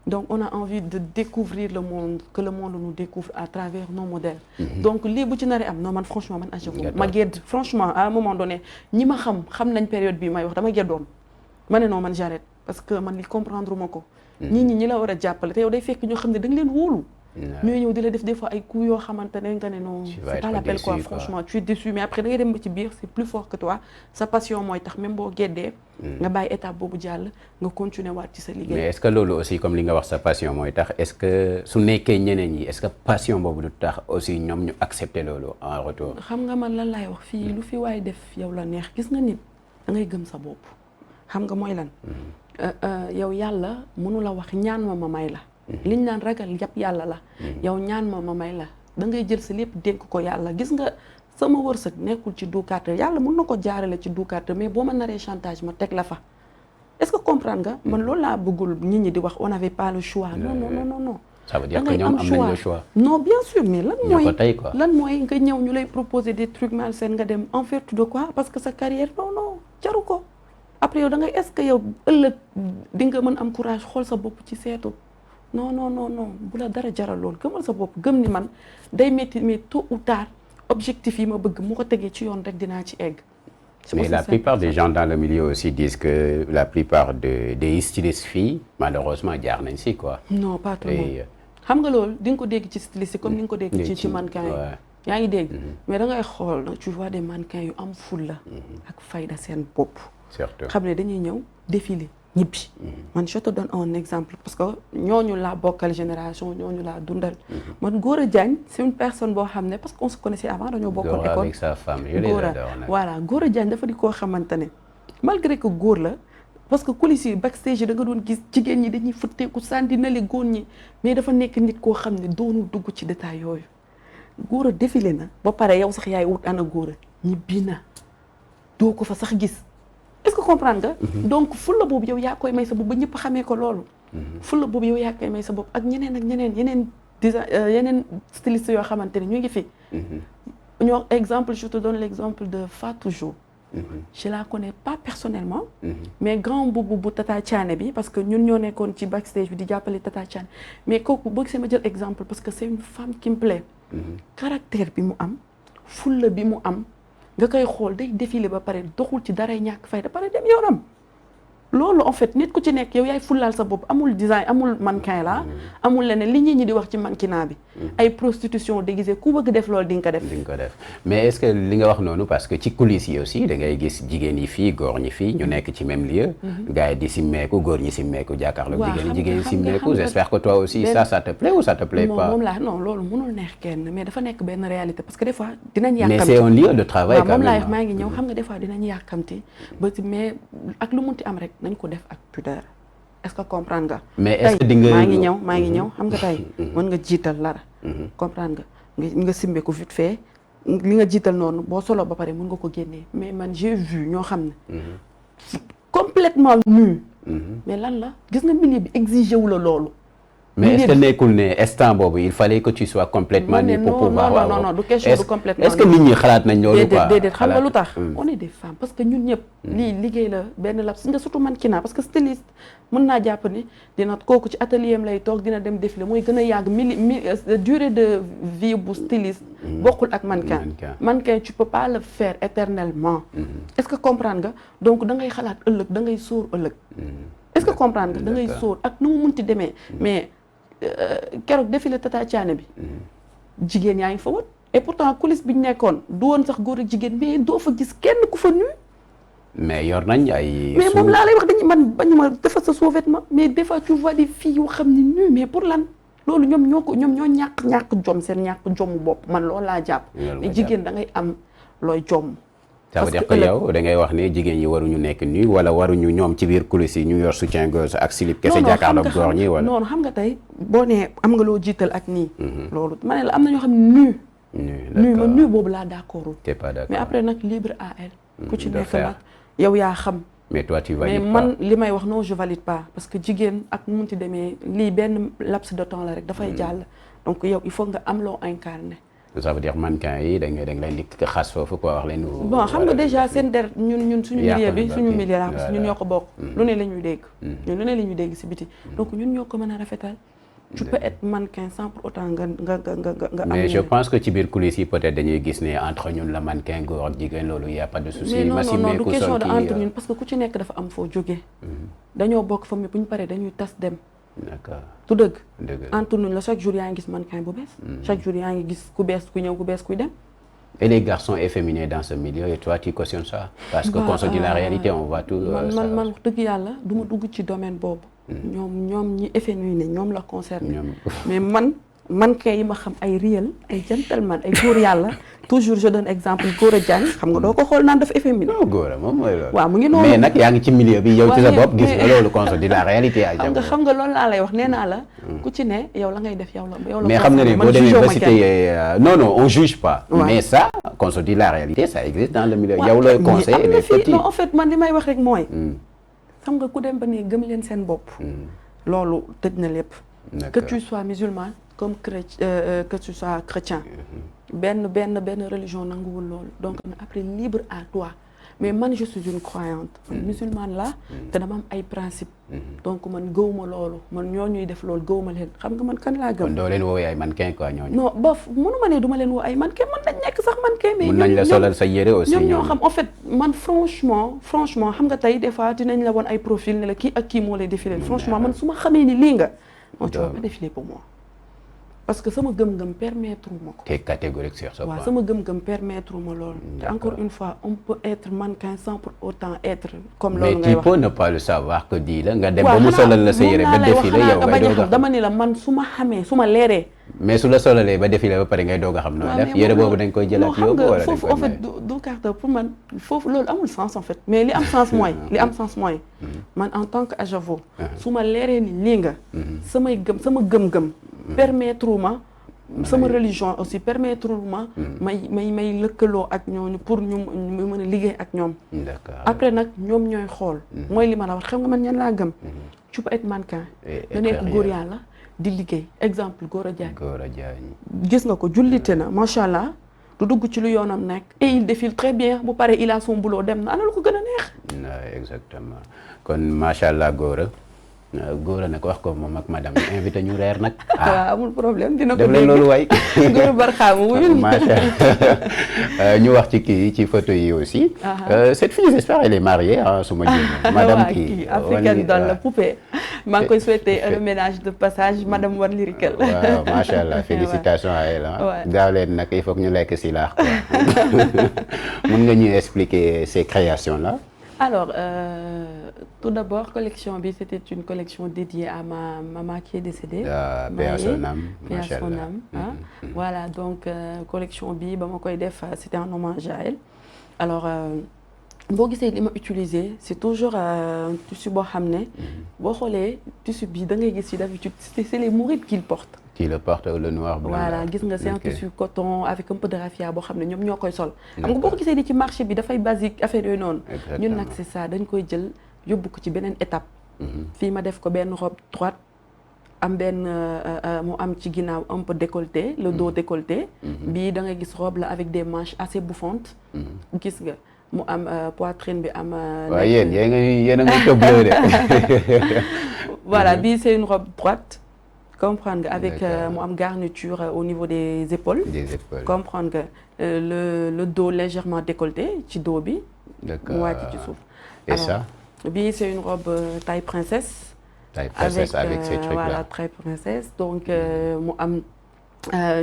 Donc on a envie de découvrir le monde que le monde nous découvre à travers nos modèles. Donc lii bu ci naree am non man franchement man ma gedd franchement à un moment donné ñi ma xam nañ période bii may wax dama geddoon ma ne non man j'arrête parce que man li comprendre ma ko. ñi la war a jàppale te yow day fekk ñoo xam ne da nga leen wóolu. ñooy ñëw di la def des fois ay coups yoo xamante ne nga ne non c'est pas l'appel quoi franchement tu es déçu mais après da ngay dem ba ci biir c'est plus fort que toi sa passion mooy tax même boo geddee nga bàyyi étape boobu jàll nga continuer waat ci sa liggéey. mais est-ce que loolu aussi comme li nga wax sa passion mooy tax est-ce que su nekkee ñeneen ñi est-ce que passion boobu du tax aussi ñoom ñu accepter loolu en retour. xam nga man lan laay wax fii lu fi waay def yow la neex gis nga nit da ngay gëm sa bopp xam nga mooy lan. yow yàlla mënu la wax ñaan ma may la. liñ naan ragal yàpp yàlla la. yow ñaan ma may la da ngay jël sa lépp dénk ko yàlla gis nga sama wërsëg nekkul ci duukaate yàlla mën na ko jaarale ci duukaate mais boo ma naree chantage ma teg la fa. est-ce que comprendre nga man loolu laa bëggul nit ñi di wax on n'avait pas le choix. non. ça veut dire que ñoom am nañ le choix. non bien sûr mais lan mooy nga ñëw ñu lay proposer des trucs malsains nga dem en vertu de quoi parce que sa carrière non jaru ko. après yow da ngay est-ce que yow ëllëg di nga mën am courage xool sa bopp ci seetu. non bu la dara jaral loolu gëmal sa bopp gëm ni man day métti mais tôt ou tard objectif yi ma bëgg mu ko tegee ci yoon rek dinaa ci egg. mais la plupart des gens dans le milieu aussi disent que la plupart des stylistes filles malheureusement jaar nañ si quoi. non pas tout le monde xam nga loolu di nga ko dégg ci styliste comme ni nga ko dégg ci mannequin yi. yaa ngi dégg mais da ngay xool nag tu vois des mannequins yu am fulla ak fayda seen bopp. surtout xam ne dañuy ñëw défiler ñibbi. man je te donne un exemple parce que ñooñu laa bokkal génération ñooñu laa dundal. man Gora Diagne c'est une personne boo xam ne parce qu'on se connaissait avant dañoo bokkoon école. avec sa femme je les adore nag. voilà Gora Diagne dafa di koo xamante ne malgré que góor la parce que coulisses yi backstage da nga doon gis jigéen ñi dañuy fëtteeku sànni na le góor ñi mais dafa nekk nit koo xam ne doonul dugg ci détail yooyu. Gora défilé na ba pare yow sax yaay wut ana Gora ñibbi na doo ko fa sax gis. est-ce que comprendre nga. donc fulla boobu yow yaa koy may sa bopp ba ñëpp xamee ko loolu. fulla boobu yow yaa koy may sa bopp ak ñeneen ak ñeneen yeneen styliste yoo xamante ne ñu ngi fi. ñoo exemple je te donne l'exemple de Fatou Jo. je la connais pas personnellement. mais grand boobu bu Tata Thiané bi parce que ñun ñoo nekkoon ci backstage bi di jàppale Tata Thiané mais kooku boo gisee ma jël exemple parce que c'est une femme qui me plaît. caractère bi mu am fulla bi mu am. nga koy xool day défilé ba pare doxul ci dara ñàkk fay da pare dem yoonam loolu en fait nit ku ci nekk yow yaay fullaal sa bopp amul design amul mannequin la amul leneen li ñi di wax ci mannequinat bi ay prostitution déguisée ku bëgg def loolu di nga ko def. di nga ko def mais est-ce que li nga wax noonu parce que ci coulisses yi aussi da ngay gis jigéen yi fii góor ñi fii ñu nekk ci même lieu. gars yi di simmeeku góor ñi simmeeku jàkkaarloo. jigéen ñi simmeeku j'espère que toi aussi ça te plaît ou ça te plaît pas. moom laa non loolu mënul neex kenn mais dafa nekk benn réalité parce que des fois dinañ yàkkamti. mais c'est un lieu de travail quand même. moom laa wax maa ngi ñëw xam nga des fois dinañ yàkkamti ba mais ak lu munti am rek nañ ko def ak pudeur est-ce que comprendre nga. mais est-ce que di nga maa ngi ñëw xam nga tey mën nga jiital lara. comprendre nga simbe ko vite fait li nga jiital noonu boo solo ba pare mën nga ko génnee mais man j'ai vu ñoo xam ne. complètement nu. mais lan la gis nga milieu bi exigé wu la loolu. mais est-ce que nekkul ne instant boobu il fallait que tu sois complètement nu pour pouvoir. non du question du complètement est-ce que nit ñi xalaat nañ loolu quoi. déedéet xam nga lu tax. on est des femmes parce que ñun ñëpp. lii liggéey la benn laps nga surtout mannequinat parce que styliste mën naa jàpp ni dina kooku ci atelier am lay toog dina dem défilé mooy gën a yàgg durée de vie bu styliste. bokkul ak mannequin. mannequin tu peux pas le faire éternellement. est-ce que comprendre nga donc da ngay xalaat ëllëg da ngay sóor ëllëg. est-ce que comprendre nga da ngay sóor ak nu mu munti demee mais. keroog défilé Tata Thiané bi jigéen yaa ngi fa woon et pourtant coulisse bi ñu nekkoon du woon sax góor ak jigéen mais doo fa gis kenn ku fa nu mais yor nañ ay. mais moom laa lay wax dañuy man bañu ma defar sa sous-vêtement mais des fois tu vois des filles yoo xam ne nu mais pour lan loolu ñoom ñoo ñàkk jom seen ñàkk jomu bopp man loolu laa jàpp. mais jigéen da ngay am looy jom. ça veut dire que yow da ngay wax ne jigéen ñi waruñu nekk nu wala waruñu ñoom ci biir coulisses yi ñu yor soutien-gorge ak slip kese jàkkaarloog góor ñi wala. non xam nga tey boo nee am nga loo jiital ak nii. loolu ma ne la am na ñoo xam ne nu boobu laa d'accordul. t'es pas d'accord mais après nag libre à elle. ku ci nekk nag yow yaa xam. mais toi tu valides pas mais man li may wax non je valide pas parce que jigéen ak mu munti demee lii benn laps de temps la rek dafay jàll donc yow il faut nga am loo incarné. ça veut dire mannequin yi da nga leen di xas foofu quoi wax leen. bon xam nga déjà seen der ñun suñu milieu bi suñu milieu la parce que ñun ñoo ko bokk. lu ne la ñuy dégg. ñun lu ne la ñuy dégg ci biti. donc ñun ñoo ko mën a rafetal. tu peux être mannequin sans pour autant nga mais je pense que ci biir coulisses yi peut-être dañuy gis ne entre ñun la mannequin góor ak jigéen loolu y a pas de souci. mais non du question de entre ñun parce que ku ci nekk dafa am foo jógee. dañoo bokk fa mais bu ñu paree dañuy tas dem. d'accord tu dëgg entre nous la chaque jour yaa ngi gis mannequin bu bees chaque jour yaa ngi gis ku bees ku ñëw ku bees kuy dem et les garçons efféminés dans ce milieu et toi tu cautionnes ça parce que quand on dit la réalité on voit tout man wax dëgg yàlla du ma dugg ci domaine boobu ñoom ñi efféminé ñoom la concerné mais mannequin yi ma xam ay réel ay gentleman ay góor yàlla toujours je donne exemple Gora Diagne xam nga doo ko xool naan dafa efféminé. non Gora moom mooy loolu. waaw mu ngi noonu mais nag yaa ngi ci milieu bi yow ci sa bopp gis nga loolu qu'on se dit la réalité. xam nga loolu laa lay wax nee naa la. ku ci ne yow la ngay def yow la. mais xam nga ne boo demee ba cité non on juge pas. mais ça qu'on se dit la réalité ça existe dans le milieu. yow looy conseil les petits non en fait man li may wax rek mooy. xam nga ku dem ba ne gëm leen seen bopp. loolu tëj na lépp. que tu sois musulman comme que tu sois chrétien. benn religion nanguwul loolu donc après libre à toi mais man je suis une croyante musulmane la te dama am ay principe donc man gëwuma loolu man ñoo ñuy def loolu gëwuma leen xam nga man kan laa gëm. kon doo leen woowee ay mannequin quoi ñooñu. non bof mënuma ne duma leen woo ay mannequin mën nañ nekk sax mannequin mais mën nañ la solal sa yére aussi ñoom ñoo xam en fait man franchement xam nga tey des fois dinañ la woon ay profil ne la kii ak kii moo lay défilé franchement man su ma xamee ni lii nga non tu vas pas défiler pour moi parce que sama gëm-gëm permettre ma ko. t'es catégorique sur ce point. waaw sama gëm-gëm permettre ma loolu. te encore une fois on peut être mannequin sans pour autant être comme loolu ngay wax. mais tu peux ne pas le savoir que di la nga dem ba mu solal la sa yére ba défilé yow ngay doog a xam dama ni la man su ma xamee su ma leeree. mais su la solalee ba défilé ba pare ngay doog a xam nooy def yére boobu dañ koy jëlaat yóbbu wala dañ koy en fait du carte pour man foofu loolu amul sens en fait mais li am sens mooy man en tant que Ajavo su ma leeree ni lii nga sama gëm-gëm permettre ma sama religion aussi permettre ma may lëkkaloo ak ñooñu pour ñu mën a liggéey ak ñoom après nag ñoom ñooy xool mooy li ma la wax xam nga man ñan laa gëm tu peux être mannequin nga nekk góor yàlla di liggéey exemple Gora Diagne gis nga ko jullite na macha allah du dugg ci lu yoonam nekk et il défile très bien bu pare il a son boulot dem na ana lu ko gën a neex. exactement kon macha allah Gora nag wax ko moom ak madame invité ñu reer nag. waaw amul problème dina ko def leen loolu waay. Gora Barxaamu wuyul. macha allah ñu wax ci kii ci photo yi aussi. cette fille j'espère elle est mariée ah su ma jéem. madame kii africaine dans la poupée. maa ngi koy souhaiter un ménage de passage madame Wan Lirikel. waaw macha allah félicitations à elle ah. gaaw leen nag il faut que ñu lekk si laax quoi. mën nga ñuy expliquer ces créations là. Alors, tout d'abord, collection B, c'était une collection dédiée à ma maman qui est décédée. Paix à son âme. Paix à son âme. Voilà, donc collection B, c'était un hommage à elle. Alors, boo gisee li ma utilisé c'est toujours un tissu boo xam ne boo xoolee tissu bi da ngay gis yi d'habitude c'est les mourides qui le portent. qui le porte le noir blanc. voilà gis nga c'est un tissu coton avec un peu de raffia boo xam ne ñoom ñoo koy sol. xam nga boo ko gisee di ci marché bi dafay basique affaire yooyu noonu. ñun nag c'est ça dañ koy jël yóbbu ko ci beneen étape. fii ma def ko benn robe droite am benn mu am ci ginnaaw un peu décolleté le dos décolleté. bii da ngay gis robe la avec des manches assez bouffantes. gis nga. mu am poitrine bi am. waaw yéen a ngi tëbloo de. voilà bii c'est une robe droite. comprendre nga avec mu am garniture au niveau des épaules. comprendre nga le dos légèrement décolleté ci dos bi. d'accord mu wàcc ci suuf. et ça. bii c'est une robe taille princesse. taille princesse avec ces trucs là voilà taille princesse donc mu am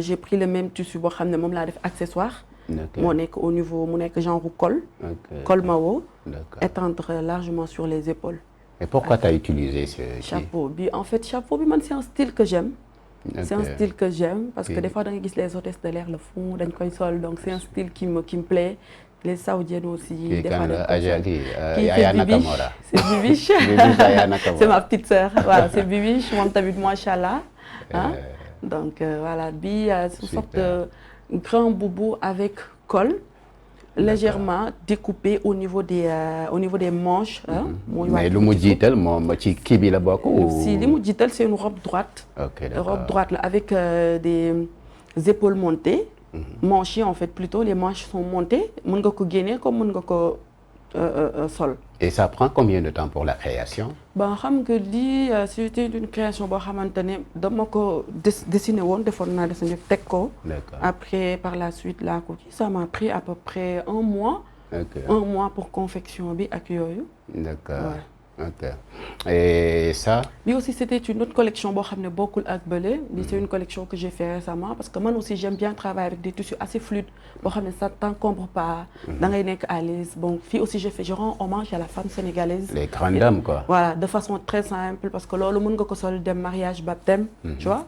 j'ai pris le même tissu boo xam ne moom laa def accessoire. moo nekk au niveau mu nekk genre col. col Mao. étendre largement sur les épaules. et pourquoi tu as utilisé ce chapeau bi en fait chapeau bi man c'est un style que j'aime. c'est un style que j'aime parce que des fois da nga gis les hôtesses de l'air le font dañ koy sol donc c'est un style qui me plaît. les saoudiennes aussi. des fois Aya Nakamura. c'est Bibiche. c'est ma petite sœur voilà c'est Bibiche moom tamit machallah ah donc voilà bi c'est une sorte de grand boubou avec col légèrement découpé au niveau des manches. mais lu mu jiital moom ci kii bi la bokk. si li mu jiital c'est une robe droite. ok robe droite là avec des épaules montées. manches yi en fait plutôt les manches sont montées mën nga ko génne comme mën nga ko sol. et ça prend combien de temps pour la création. bon xam nga lii c'était une création boo xamante ne dama ko dessiné woon defoon naa dessiné teg ko. après par la suite laa ko ci ça m'a pris à peu près un mois. un mois pour confection bi ak yooyu. d'accord ok et ça. bi aussi c'était une autre collection boo xam ne bokkul ak bële. bi c'est une collection que j'ai fait récemment parce que man aussi j'aime bien travailler avec des tissus assez fluides boo xam ne ça t'encombre pas. da ngay nekk à l'aise bon fii aussi je rends hommage à la femme sénégalaise. les grandes dames quoi. voilà de façon très simple parce que loolu mën nga ko sol dem mariage baptême. tu vois.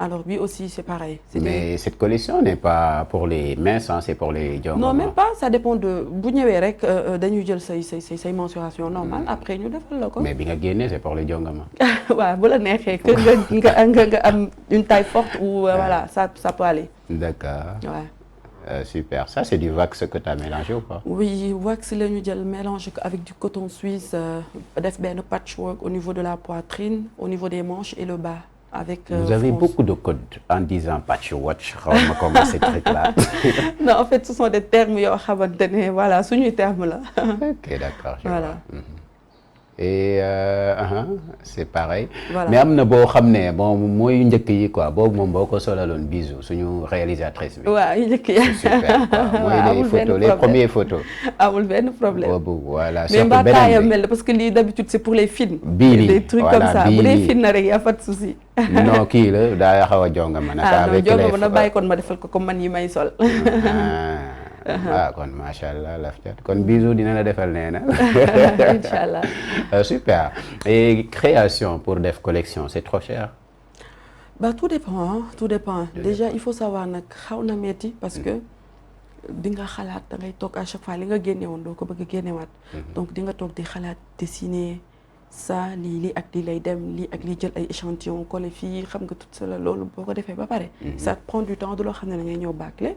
alors oui aussi c'est pareil. mais cette collection n'est pas pour les minces c'est pour les jongoma. non même pas ça dépend de bu ñëwee rek dañuy jël say mensuration normale après ñu defal la ko. mais bi nga génnee c'est pour les jongoma. waaw bu la neexee que nga am une taille forte ou voilà ça peut aller. d'accord. ouais. Super ça c'est du wax que tu as mélangé ou pas. oui wax la ñu jël mélange avec du coton suisse def benn patchwork au niveau de la poitrine au niveau des manches et le bas. avec vous avez beaucoup de codes en disant patchwork xaw ma comment ces trucs-là. non en fait ce sont des termes yoo xamante ne voilà suñuy termes la. ok d'accord je voilà. vois. et c'est pareil. Voilà. mais am na boo xam ne bon mooy njëkk yi quoi boobu moom boo ko solaloon Bijou suñu réalisatrice bi. waaw yu njëkk yi. c'est super quoi mooy les photos les premières photos. amul benn problème. boobu voilà mais mbaa taayam mel parce que lii d'habitude c'est pour les films. bii des trucs comme ça bu dee film na rek y a pas de souci. non kii la daa xaw a jonga ma nag. avec non jonga ma na bàyyi kon ma defal ko comme man yi may sol. kon macha allah laf cat kon Bijou dina la defal nee na. Inch'Allah. Super et création pour def collection c'est trop cher. Bah tout dépend tout dépend déjà il faut savoir nag xaw na metti parce que di nga xalaat da ngay toog à chaque fois li nga génne woon doo ko bëgg a génnewaat. donc di nga toog di xalaat dessiner ça lii ak lii lay dem lii ak lii jël ay échantillons collé fii xam nga tout cela loolu boo ko defee ba pare. ça te prend du temps du loo xam ne da ngay ñëw bâcler.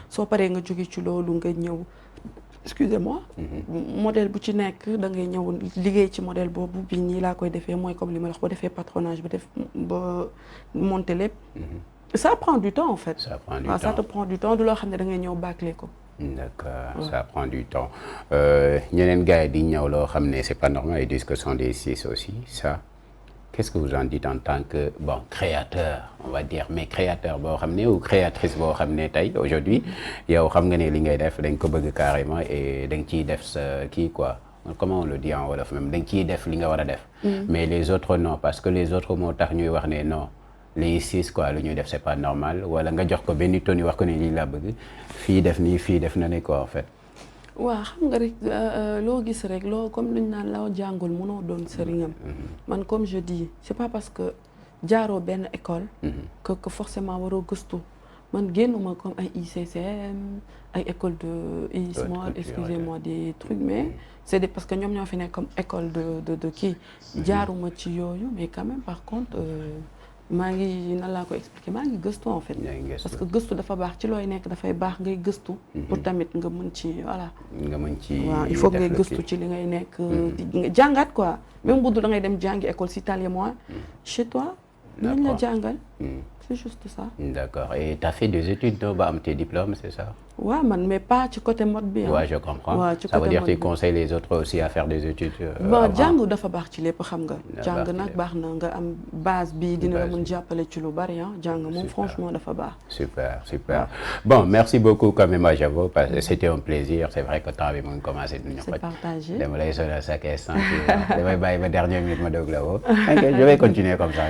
soo paree nga jóge ci loolu nga ñëw excusez-moi modèle bu ci nekk da ngay ñëw liggéey ci modèle boobu bii nii laa koy defee mooy comme li ma wax ba defee patronage ba def ba monter lépp ça prend du temps en fait ça prend du waaw temps ça te prend du temps du loo xam ne da ngay ñëw bâcler ko d'accord ça prend du temps ñeneen gars yi di ñëw loo xam ne c'est pas normal ils disent que ce sont des cis aussi ça qu'est-ce que vous en dites en tant que bon créateur on va dire mais créateur boo xam ne ou créatrice boo xam ne tey aujourd'hui yow xam nga ne li ngay def dañ ko bëgg carrément et da nga ciy def sa kii quoi comment on le dit en wolof même da nga ciy def li nga war a def mais les autres non parce que les autres moo tax ñuy wax ne non les cis quoi lu ñuy def c'est pas normal wala nga jox ko benn toni wax ko ne lii laa bëgg fii def nii fii def na ne quoi en fait waaw xam nga rek loo gis rek loo comme luñ naan loo jàngul mënoo doon sëriñam man comme je dis c'est pas parce que jaaroo benn école que forcément waroo gëstu man génnuma comme ay ICCM ay école de ISMOL excusez-moi des trucs mais c'est des parce que ñoom ñoo fi nekk comme école de kii jaaruma ci yooyu mais quand même par contre maa ngi nan laa ko expliquer maa ngi gëstu en fait parce que gëstu dafa baax ci looy nekk dafay baax ngay gëstu pour tamit nga mën ci voilà nga mën ci waaw il faut ngay gëstu ci li ngay nekk nga jàngaat quoi même bu dul da ngay dem jàngi école si t'as les moyens chez toi nañ la jàngal c'est juste ça d'accord et t'as fait des études ba am tes diplômes c'est ça waaw man mais pas ci côté mode bi ouais je comprends waaw ci ça veut côté dire mode tu bi conseilles les autres aussi à faire des études bon jàng dafa baax ci lépp xam nga jàng nag baax na nga am base bi dina la mën jàppale ci lu bari ah jàng moom franchement dafa baax super super bon merci beaucoup quand même à Javo parce que c'était un plaisir c'est vrai que temps bi mu ngi commencé duñu c'est partagé dama lay sonal chaque instant damay bàyyi ba dernière minute ma doog la woo je vais continuer comme ça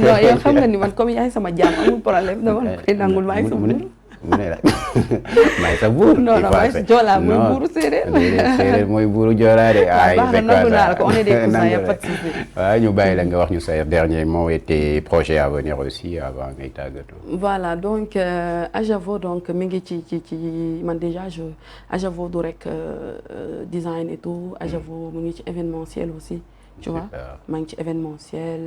non yow xam nga ni man comme yaay sama jaam amul problème dama la koy nangul maay sa buur mu ne la maay sa buur non non maay sa joolaa mooy buuru séeréer séeréer mooy buuru joolaa de ay baax na nangu naa la ko on est des cousins y a pas de souci waaw ñu bàyyi la nga wax ñu sa dernier mot et tes projets à venir aussi avant ngay tàggatoo voilà donc Ajavo donc mi ngi ci man déjà je Ajavo du rek design et tout Ajavo mu ngi ci événementiel aussi tu vois maa ngi ci événementiel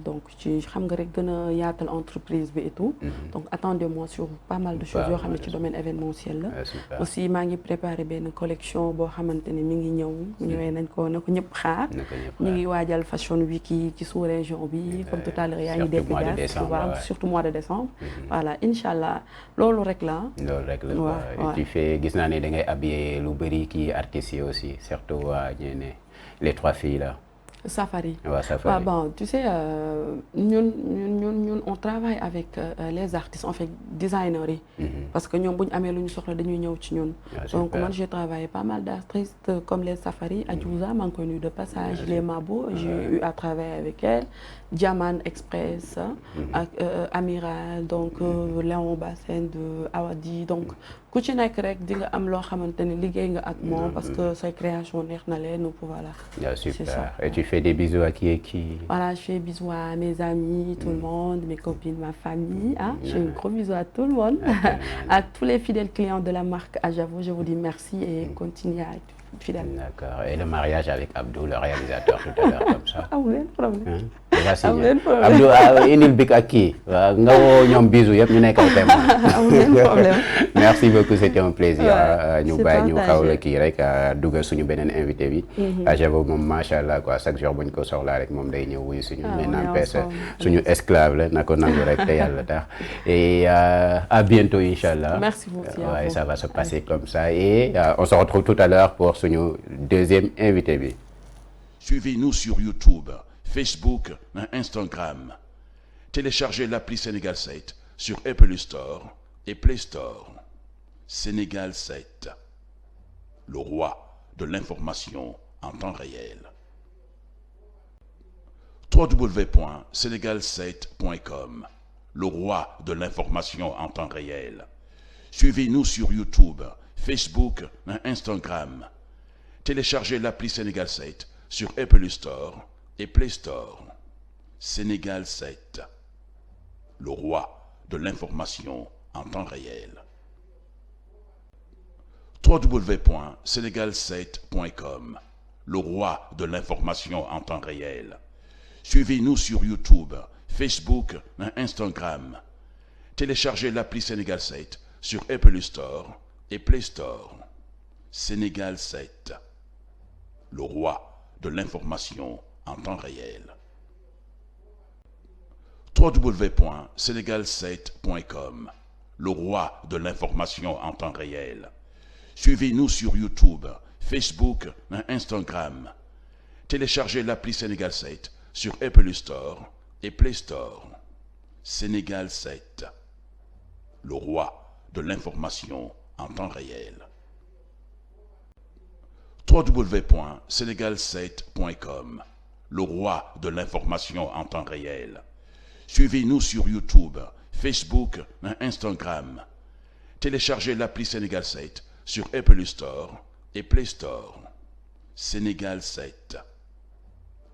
donc ci xam nga rek gën a yaatal entreprise bi et tout donc attendez-moi sur pas mal de choses yoo xam ne ci domaine événementiel la aussi maa ngi préparé benn collection boo xamante ne mi ngi ñëwee nañ ko na ko ñëpp xaar ñu ngi waajal fashion week yi ci sous région bi comme tout à l'heure yaa ngi dégg gaz surtout mois de décembre voilà inchallah loolu rek la waaw tu fais gis naa ne da ngay habiller lu bëri kii artistes yi aussi surtout waa ñeene les trois filles là Safari. Ouais, Safari. Bon, tu sais, ñun on travaille avec les artistes, on fait designers. Parce que ñoom bu ñu amee lu ñu soxla dañuy ñëw ci ñun. Donc moi j'ai travaillé pas mal d'artistes comme les Safari, Adjouza, maa ngi koy nuyu de passage, les Mabo, j'ai eu à travailler avec elle, Diamant Express, ak Amiral, donc Léon Bassène de Awadi, donc ku ci nekk rek di nga am loo xamante ne liggéey nga ak moom parce que say création neex na leen voilà. Super. Et tu fais des bisous à qui et qui? Voilà, je fais bisous à mes amis, tout le monde, mes copines, ma famille. Hein? Je fais un gros bisou à tout le monde, à tous les fidèles clients de la marque Ajavo. Je vous dis merci et continuez à être fidèles. D'accord. Et le mariage avec Abdou, le réalisateur, tout à l'heure, comme ça. Ah, vous avez un problème. Abdou indil bik ak kii nga woo ñoom bisou yëpp ñu nekk ay témoin. Merci beaucoup, c'était un plaisir. ñu bàyyi ñu xaw la kii rek dugal suñu beneen invité bi. Ajavo moom macha allah quoi chaque jour buñ ko soxlaa rek moom day ñëw wuyu suñu. mais n'empêche suñu esclave la na ko nangu rek te yàlla tax. et à bientôt inchallah. Merci beaucoup. Ouais, ça va se passer comme ça et on se retrouve tout à l'heure pour suñu deuxième invité bi. Suivez-nous sur YouTube, Facebook et Instagram. Téléchargez l'appli Sénégal 7 sur Apple Store et Play Store. Sénégal 7, le roi de l'information en temps réel. www.senegal7.com, le roi de l'information en temps réel. Suivez-nous sur YouTube, Facebook et Instagram. Téléchargez l'appli Sénégal 7 sur Apple Store et Play Store. Sénégal 7, le roi de l'information en temps réel. www.senegal7.com, le roi de l'information en temps réel. Suivez-nous sur YouTube, Facebook et Instagram. Téléchargez l'appli Sénégal 7 sur Apple Store et Play Store. Sénégal 7, le roi de l'information en temps réel. www.senegal7.com, le roi de l'information en temps réel. Suivez-nous sur YouTube, Facebook et Instagram. Téléchargez l'appli Sénégal 7 sur Apple Store et Play Store. Sénégal 7, le roi de l'information en temps réel. www.senegal7.com, le roi de l'information en temps réel. Suivez-nous sur YouTube, Facebook et Instagram. Téléchargez l'appli Sénégal 7 sur Apple Store et Play Store. Sénégal 7,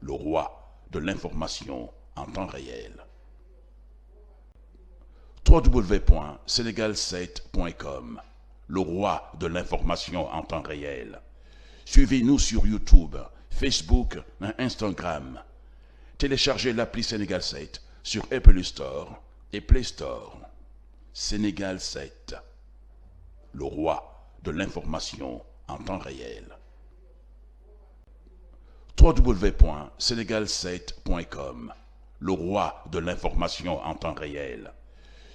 le roi de l'information en temps réel. www.senegal7.com, le roi de l'information en temps réel. Suivez-nous sur YouTube, Facebook et Instagram. Téléchargez l'appli Sénégal 7 sur Apple Store et Play Store. Sénégal 7, le roi de l'information en temps réel. www.senegal7.com, le roi de l'information en temps réel.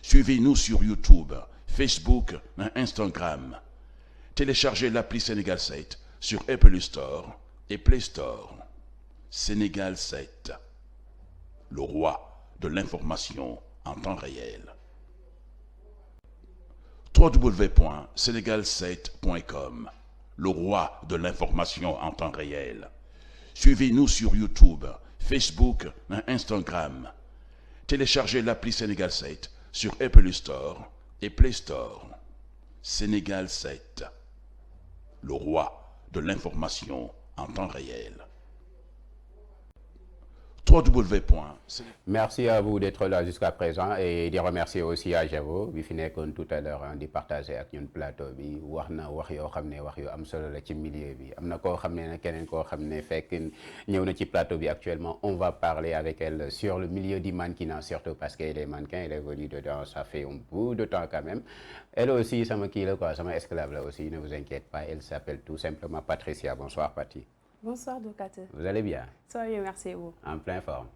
Suivez-nous sur YouTube, Facebook et Instagram. Téléchargez l'appli Sénégal 7 sur Apple Store et Play Store. Sénégal 7, le roi de l'information en temps réel. www.senegal7.com, le roi de l'information en temps réel. Suivez-nous sur YouTube, Facebook et Instagram. Téléchargez l'appli Sénégal 7 sur Apple Store et Play Store. Sénégal 7, le roi de l'information en temps réel. Merci à vous d'être là jusqu'à présent et di remercier aussi à Javo bi fi nekkoon tout à l'heure di partager ak ñun plateau bi wax na wax yoo xam ne wax yu am solo la ci milieu bi am na koo xam ne nag keneen koo xam ne fekk ñëw na ci plateau bi actuellement on va parler avec elle sur le milieu du mannequinat surtout parce qu'elle est mannequin, elle évolue dedans, ça fait un bout de temps quand même. Elle aussi sama kii la quoi, sama esclave la aussi, ne vous inquiétez pas, elle s'appelle tout simplement Patricia. Bonsoir Paty. Bonsoir Dokate. Vous allez bien? Ça va bien, merci à vous. En pleine forme.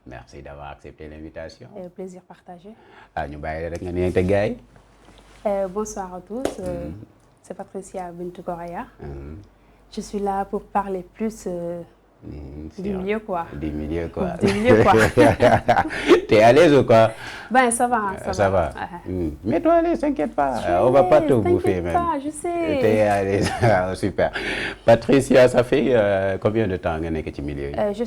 Merci d'avoir accepté l'invitation. Plaisir partagé. ñu bàyyi rek nga nuyoog gars yi. Bonsoir à tous. C'est Patricia Bintou Correa. Je suis là pour parler plus du milieu quoi. Du milieu quoi. Du milieu quoi. T'es à l'aise ou quoi? Ben ça va, ça va. Mets-toi à l'aise, t'inquiète pas. On va pas te bouffer même. Pas, je sais. T'es à l'aise. Super. Patricia, ça fait combien de temps nga nekk ci milieu yi? Je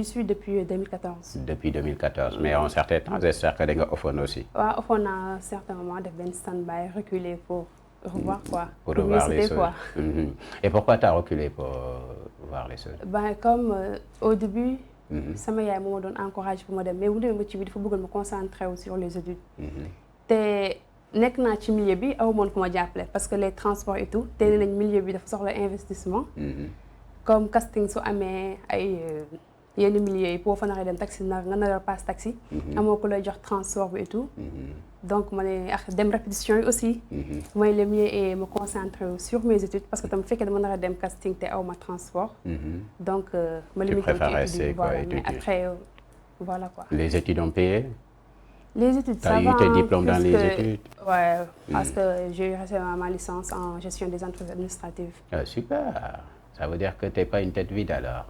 suis depuis 2014. Depuis 2014, mais en certain temps, j'espère que da nga offoon aussi. waaw offoon naa certainement def benn stand-by reculer pour revoir quoi. Pour revoir les choses. Et pourquoi tu as reculé pour voir les choses? Ben comme au début. sama yaay moo ma doon encouragé pour ma dem mais bu demee ba ci biir dafa bëggoon ma concentrer wu sur les études. te nekk naa ci milieu bi aw moon ku ma jàppale parce que les transports et tout te nañ milieu bi dafa soxla investissement. comme casting su amee ay yenn milieu yi boo fa naree dem taxi nga nar a passe taxi. amoo ko lay jox transport bi et tout. donc ma ne dem répétition yi aussi. mooy le mieux et me concentrer sur mes études parce que tam fekkee dama nar a dem casting te aw ma transport. donc ma limité ci études voilà mais après voilà quoi. Les études ont payé? Les études ça va. Tu as eu tes diplômes dans les études? Ouais, parce que j'ai eu récemment ma licence en gestion des entreprises administratives. Ah, super. ça veut dire que t'es pas une tête vide alors.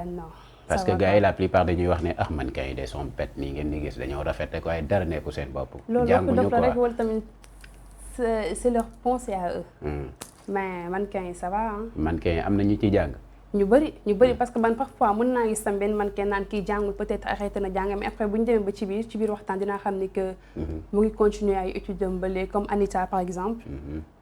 Non. parce que gars yi la plupart dañuy wax ne mannequin yi de sont bêtes nii ngeen di gis dañoo rafet rek waaye dara nekku seen bopp. jànguñu quoi loolu rek tamit c'est leur pensée à eux. mais mannequin yi ça va ah. mannequin yi am na ñu ci jàng. ñu bëri parce que man parfois mën naa gis tam benn mannequin naan kii jàngul peut-être arrêté na jàng mais après bu ñu demee ba ci biir waxtaan dinaa xam ni que. mu ngi continuer ay études am ba léegi comme Anita par exemple.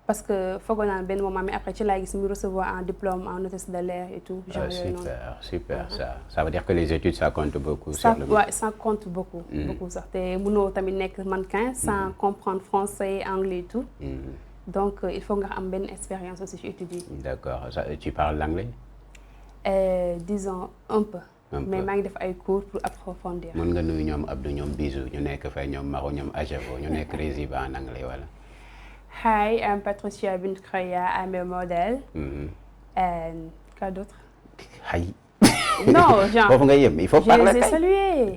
parce que foogoo naa benn moment mais après ci laay gis mu recevoir un diplôme en hôtesse de l'air et tout. genre yooyu noonu super ça veut dire que les études ça compte beaucoup. sur le ouais, ça compte beaucoup. beaucoup sax te mënoo tamit nekk mannequin sans comprendre français anglais et tout. donc il faut nga am benn expérience aussi ci études yi. d'accord tu parles l'anglais? Disons un peu. mais maa ngi def ay cours pour approfondir. mën nga nuyu ñoom Abdou ñoom Bisou ñu nekk fay ñoom Maro ñoom Ajavo ñu nekk résident en anglais wala. Hi, I'm Patricia Bint Khaya, I'm a model. And quoi d'autre? Hi. Non, genre. foofu nga yem il faut parler. Je les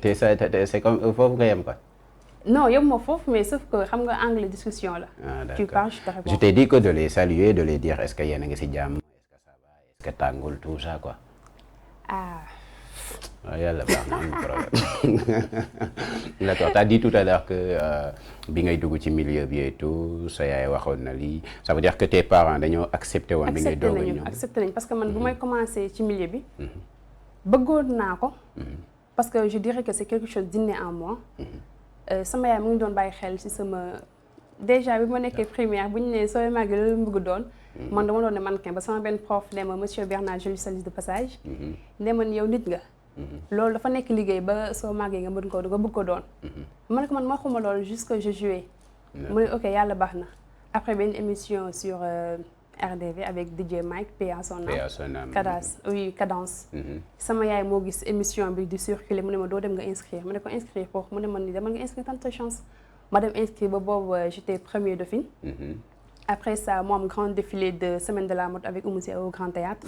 ai salués. C'est comme foofu nga yem quoi. Non yem ma foofu mais sauf que xam nga anglais discussion la. Ah, d'accord. Tu parles, je te réponds. Je t'ai dit que de les saluer, de les dire est-ce que yéen a ngi ci jàmm, est-ce que ça va, est-ce que tàngul tout ça quoi. Yàlla baax na amul problème. D'accord, t'as dit tout à l'heure que bi ngay dugg ci milieu bi et tout sa yaay waxoon na lii ça veut dire que tes parents dañoo accepté woon bi ngay doog a ñëw. accepté nañu parce que man bu may commencé ci milieu bi. bëggoon naa ko. parce que je dirais que c'est quelque chose d'inné en moi. sama yaay mu ngi doon bàyyi xel ci sama déjà bi ma nekkee primaire bu ñu nee sooy màggee loolu mu bëgg doon. man dama doon ne mannequin ba sama benn prof ne ma monsieur Bernard je lui salue de passage. ne man yow nit nga. loolu dafa nekk liggéey ba soo màggee nga mën ko nga bëgg ko doon. ma ne ko man ma xuma loolu juste que je jouais. mu ne ok yàlla baax na. après benn émission sur RDV avec DJ Mike paix à son âme. Cadence. sama yaay moo gis émission bi di circuler mu ne ma doo dem nga inscrire ma ne ko inscrire foofu mu ne man ni demal nga inscrire tante chance. ma dem inscrire ba boobu j'étais premier dauphine. après ça mu am grand défilé de semaine de la mode avec Oumou Sy au Grand Théâtre.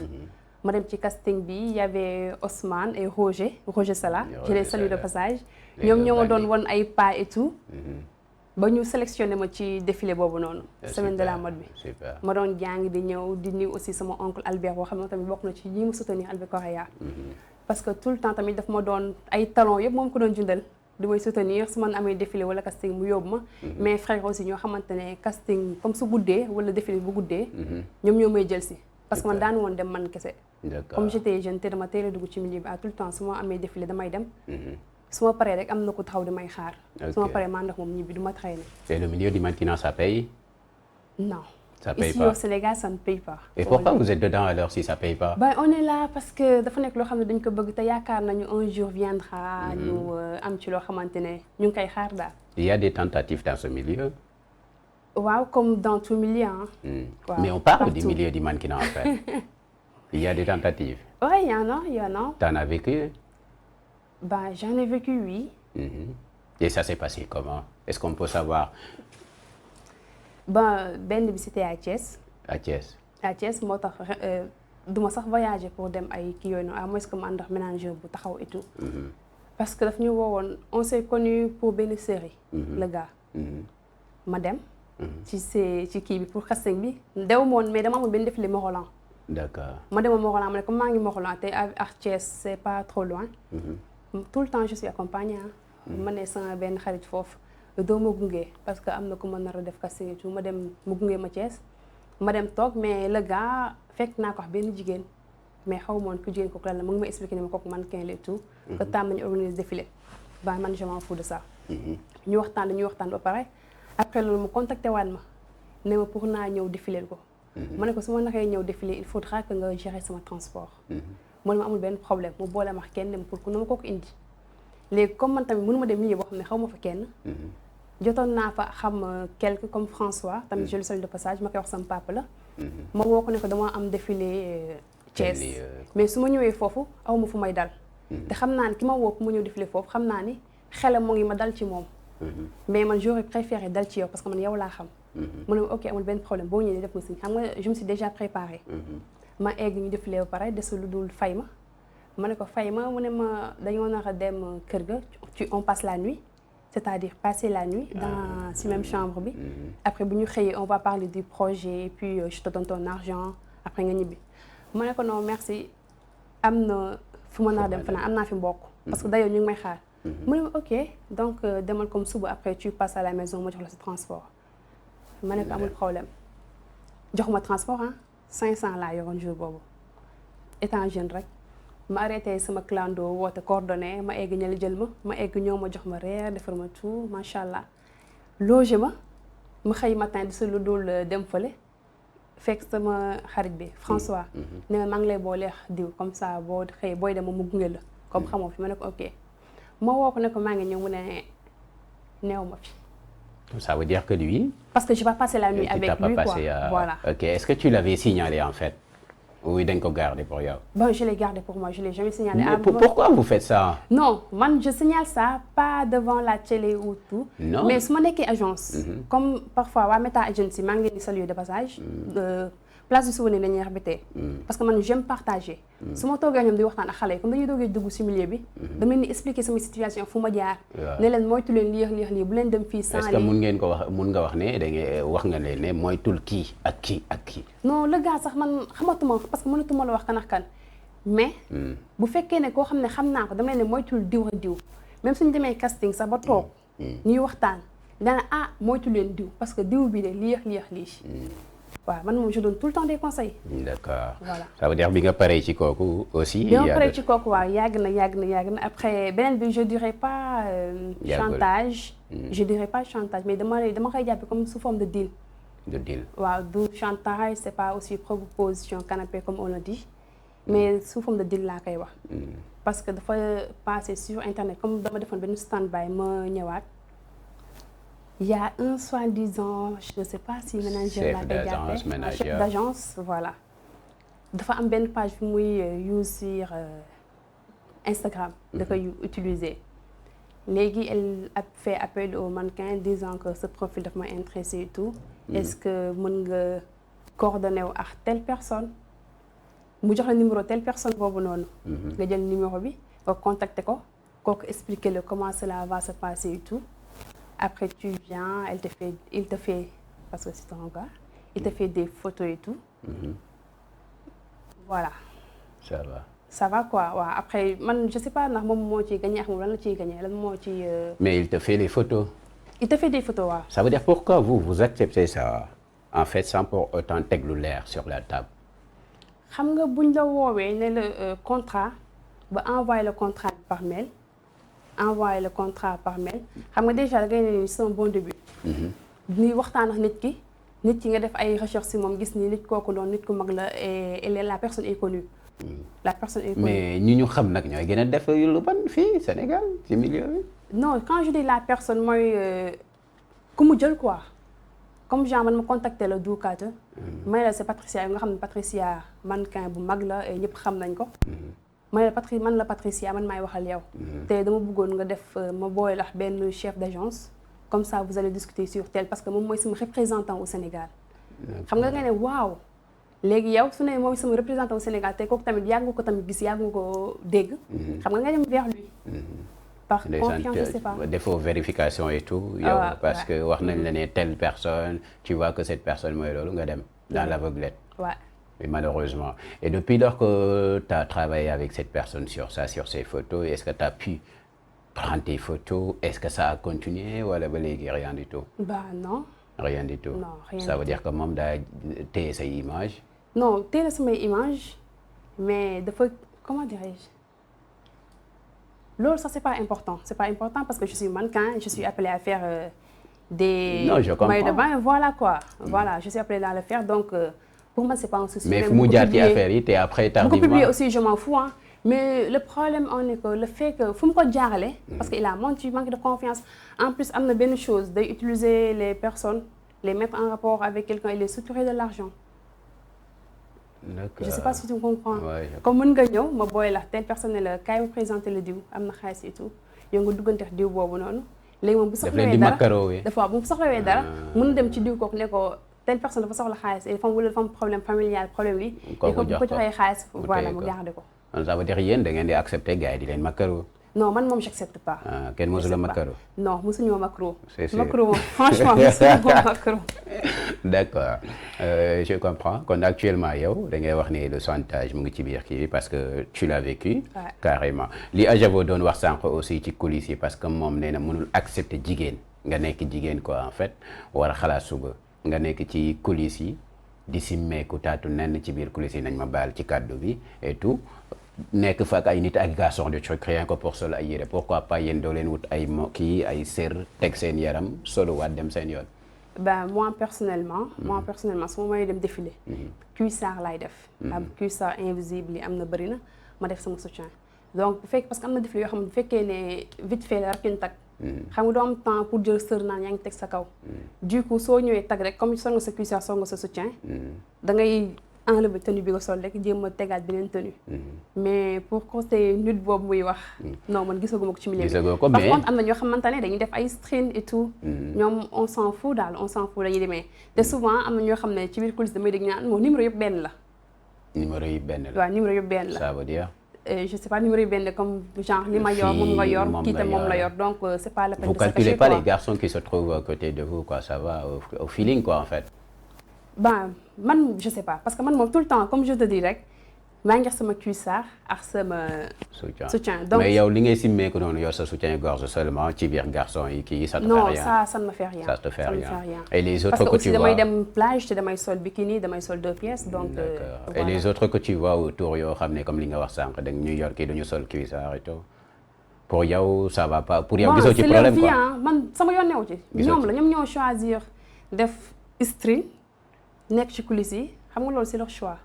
ma dem ci casting bi il y avait Ousmane et Roger Sala. je les salue de passage. ñoom ñoo ma doon won ay pas et tout. ba ñu sélectionné ma ci défilé boobu noonu. semaine de la mode bi. ma doon jàng di ñëw di nuyu aussi sama oncle Albert boo xam ne tamit bokk na ci ñi mu soutenir Albert Correa. parce que tout le temps tamit daf ma doon ay talons yëpp moom ko doon jëndal. di may soutenir su ma amee défilé wala casting mu yóbbu ma. mais frère aussi ñoo xamante ne casting comme su guddee wala défilé bu guddee. ñoom ñoo may jël si. parce que man daan woon dem man kese. comme j'étais jeune te dama teel a dugg ci milieu bi à tout le temps su ma amee défilé damay dem. su ma paree rek am na ko taxaw di may xaar. su ma paree maa ndox moom ñibbi du ma traîner. Et le milieu du mannequinat ça paye? Non. Ça paye ici pas. Au Sénégal ça ne paye pas. Et pourquoi vous êtes dedans alors si ça paye pas? On est là parce que dafa nekk loo xam ne dañ ko bëgg te yaakaar nañu un jour viendra. ñu am ci loo xamante ne ñu ngi koy xaar daal. Il y a des tentatives dans ce milieu? Waaw comme dans tout milieu Wow, mais on parle du milieu du mannequinat en fait. Il y a des tentatives? Oui, il y en a. T'en as vécu? J'en ai vécu, oui. Et ça s'est passé comment? Est-ce qu'on peut savoir? Benn bi c'était à Thiès. À Thiès. À Thiès moo tax duma sax voyager pour dem ay kii yooyu noonu à moins que ma ànd ak ménageur bu taxaw et tout. parce que daf ñu woowoon on s'est connu pour benn série. le gars. ma dem. ci kii bi pour casting bi dew moon mais dama amoon benn défilé Morolan. D'accord. ma demoon Morolan ma ne comme maa ngi Morolan te ak Thiès c'est pas trop loin. tout le temps je suis accompagnée ma ne sama benn xarit foofu doo ma gunge parce que am na ku ma nar a def casting et tout ma dem mu gunge ma Thiès ma dem toog mais le gars fekk naa ko wax benn jigéen mais xaw ma woon ku jigéen kooku lan la mu ngi ma expliqué ne ma kooku mannequin la et tout. que tam nañu organiser défilé man je m'en fous de ça. ñu waxtaan ba pare. après loolu mu contacté waat ma ne ma pour naa ñëw défilé ko. ma ne ko su ma naxee ñëw défilé il faudra que nga gérer sama transport. mu ne ma amul benn problème mu boole ma kenn dem pour que na ma kooku indi. léegi comme man tamit mënu ma dem milieu boo xam ne xaw ma fa kenn. jotoon naa fa xam quelque comme François tamit je le salue de passage ma koy wax sama papa la. ma woo ko ne ko dama am défilé Thiès. mais su ma ñëwee foofu aw ma fu may dal. te xam naa ni ki ma woo pour ma ñëw défilé foofu xam naa ni xelam mu ngi ma dal ci moom. mais man j'aurais préféré dal ci yow parce que man yow laa xam. mu ne ma ok amul benn problème boo ñëwee def ma si xam nga je me suis déjà préparée. ma egg ñu défilé ba pare desul lu dul fay ma ne ko fay ma mu ne ma dañoo nar a dem kër ga on passe la nuit c'est-à-dire passer la nuit dans si même chambre bi. après bu ñu xëyee on va parler du projet et puis je te donne ton argent après nga ñibbi. ma ne ko non merci am na fu ma nar dem fanaan am naa fi mbokk. parce que d'ailleurs ñu ngi may xaar. mu ne ma ok donc demal comme suba après tu passes à la maison ma jox la sa transport. ma ne ko amul problème jox ma transport ah 500 laa yoroon jour boobu étant jeune rek. ma arrêté sama clando woote coordonné ma egg ñali jël ma egg ñëw ma jox ma reer defar ma tout macha allah logé ma xëy matin di sa lu dul dem fële fekk sama xarit bi François ne ma maa ngi lay booleex diw comme ça boo xëy booy dem mu gunge la comme xamoo fi ma ne ko ok ma woo ko ne ko maa ngi ñëw mu ne neew ma fi. Ça veut dire que lui. parce que je vais pas passer la nuit avec lui quoi voilà. Ok, est-ce que tu l'avais signalé en fait? Oui, dañ ko garder pour yow. Bon, je l'ai gardé pour moi, je l'ai jamais signalé. Mais pourquoi vous faites ça? Non, moi je signale ça pas devant la télé ou tout. Non. Mais su ma nekkee agence. Comme parfois waa Meta Agency maa ngi leen di saluer de passage. Place du souvenir la ñuy wax ba tey. parce que man j'aime partager. su ma toogee ñoom di waxtaan ak xale yi comme dañuy doogee dugg ci milieu bi. dama leen di expliquer sama situation fu ma jaar. ne leen moytu leen lii bu leen dem fii sans lii. est-ce que mun ngeen ko wax mun nga wax ne da ngeen wax nga leen ne moytul kii ak kii ak kii. non le gars sax man xamatuma parce que mënatuma la wax kan ak kan mais. bu fekkee ne koo xam ne xam naa ko dama leen ne moytul diw ak diw même suñu demee casting sax ba toog. ñuy waxtaan dana moytu leen diw parce que diw bi de lii ak lii. waaw man moom je donne tout le temps des conseils. D'accord. Voilà. Ça veut dire bi nga paree ci kooku aussi. bi nga paree ci kooku waaw yàgg na après beneen bi je dirais pas chantage. je dirais pas chantage mais dama koy jàppe comme sous forme de deal. de deal. waaw du chantage c'est pas aussi proposition canapé comme on le dit mais sous forme de deal laa koy wax. parce que dafa passer sur internet comme dama defoon benn stand-by ma ñëwaat. Il y a un soi-disant, je ne sais pas si manager laa koy jàppee chef d'agence voilà dafa am benn page bi muy use sur Instagram da koy utiliser léegi elle a fait appel au mannequin disant que ce profil daf ma intéressé et tout est-ce que mën nga coordonner wu ak telle personne mu jox la numéro telle personne boobu noonu nga jël numéro bi nga contacter ko kooku expliquer le comment cela va se passer et tout. Après tu viens, il te fait parce que c'est un gars, il te fait des photos et tout. Voilà. Ça va quoi waaw après man je sais pas ndax moom moo ciy gagné ak moom lan la ciy gagné lan moo ci. Mais il te fait les photos. Il te fait des photos waaw. Ça veut dire pourquoi vous acceptez ça en fait sans pour autant teg lu leer sur la table. xam nga buñ la woowee ne le contrat ba envoyer le contrat par mail. Envoyer le contrat par mail xam nga déjà da ngay ne c'est un bon début. ni waxtaan ak nit ki nga def ay recherche ci moom gis ni nit kooku doon nit ku mag la et la personne est connue. La personne est connue. Mais ñu xam nag ñooy gën a def lu ban fii Sénégal ci milieu bi. Non quand je dis la personne mooy ku mu jël quoi comme genre man ma contacté la Dukaata. may la c'est Patricia nga xam ne Patricia mannequin bu mag la et ñëpp xam nañ ko. man la Patricia man maay waxal yow. te dama bëggoon nga def ma booy lax benn chef d'agence comme ça vous allez discuter sur tel parce que moom mooy sama représentant au Sénégal. xam nga ne waaw léegi yow su ne mooy sama représentant au Sénégal te kooku tamit yàgg nga ko tamit gis yàgg nga ko dégg. xam nga dem vers lui. par confiance je sais pas. defoo vérification et tout. yow parce que wax nañ la ne telle personne tu vois que cette personne mooy loolu nga dem dans l'aveuglette. Ouais. Mais malheureusement. Et depuis lors que tu as travaillé avec cette personne sur ces photos, est-ce que tu as pu prendre tes photos? Est-ce que ça a continué ou ba léegi rien du tout? Bah non. Rien du tout. Non, rien. Ça veut dire que moom daa téye say image? Non, téye samay image mais dafa comment dirais-je? Loolu ça c'est pas important. C'est pas important parce que je suis mannequin, je suis appelée à faire des maillots de bain, voilà quoi. Voilà, je suis appelée à le faire donc pour moi c'est pas un souci. Mais fu mu jaar ci affaire yi te après tardivement. Beaucoup publier aussi je m'en fous hein. Mais le problème en est que le fait que fu mu ko jaarale. parce que il a menti, manque de confiance. En plus am na benn chose day utiliser les personnes, les mettre en rapport avec quelqu'un et les soutirer de l'argent. D'accord. Je sais pas si tu me comprends. Ouais, comme mën nga ñëw ma booy la telle personne la kaay ma présenter le diw am na xaalis et tout yow nga dugganteex diw boobu noonu. léegi moom bu soxlawee dara dafa bu soxlawee dara mën na dem ci diw kooku ne ko. telle personne dafa soxla xaalis et dafa am problème familial problème yi. kooku jox ko joxee xaalis voilà mu garder ko. ça veut dire yéen da ngeen di accepter gars yi di leen makaro. non man moom j'accepte pas. ah kenn mosu la macro. non mosuñoo macro. c'est sûr macro moom franchement mosuñoo macro. d'accord je comprends kon actuellement yow da ngay wax ni le chantage mu ngi ci biir kii bi parce que tu l'as vécu. carrément li Adjabo doon wax sànq aussi ci coulisses yi parce que moom nee na mënul accepter jigéen nga nekk jigéen quoi en fait war a xalaat suba nga nekk ci coulisses yi di simmeeku taatu nenn ci biir coulisses yi nañ ma baal ci kàddu bi et tout. nekk fa ak ay nit aggregation de trucs rien que pour solo ay yére pourquoi pas yéen doo leen wut ay kii ay sër teg seen yaram solo waat dem seen yoon. ben moi personnellement su ma may dem défilé. cuissard laay def. am cuissard invisible yi am na bëri na ma def sama soutien donc bu fekk parce que am na défilé yoo xam ne bu fekkee ne vite fait la rek ñu tag. xam nga doo am temps pour jël sër naan yaa ngi teg sa kaw. du coup soo ñëwee tag rek comme sol nga sa cuissard sol nga sa soutien. da ngay enlever tenue bi nga sol rek jéem a tegaat beneen tenue. mais pour côté nude boobu muy wax. non man gisaguma ko ci milieu bi. gisagoo ko par mais contre am na ñoo xamante ne dañuy def ay string et tout. ñoom on s'en fout daal on s'en fout dañuy demee. te souvent am na ñoo xam ne ci biir coulisse damay dégg ñaan moom numéro yëpp benn la. numéro yi benn la. waaw numéro yëpp benn la. ça veut dire. je sais pas numéro yi benn comme genre li ma yor moom nga yor kii te moom la yor donc c'est pas la peine vous de se calculez cacher, pas quoi. les garçons qui se trouvent à côté de vous quoi ça va au feeling quoi en fait. ben man je sais pas parce que man moom tout le temps comme je te dis rek maa ngi sama cuissard ak sama soutien donc mais yow li ngay simmeeku noonu yow sa soutien gorge seulement ci biir garçon yi kii ça te fait non rien. ça ne me fait rien ça te fait rien. rien et les autres parce que que tu aussi vois damay dem plage te damay sol bikini damay sol 2 pièces donc d'accord voilà. et les autres que tu vois autour yoo xam ne comme li nga wax sànq da New York yi duñu sol cuissard et tout pour yow ça va pas pour yow bon, gisoo ci problème quoi man sama yoon newu ci Gisoo ñoom ci. la ñoom ñoo choisir def string nekk ci coulisses yi xam nga loolu c'est leur choix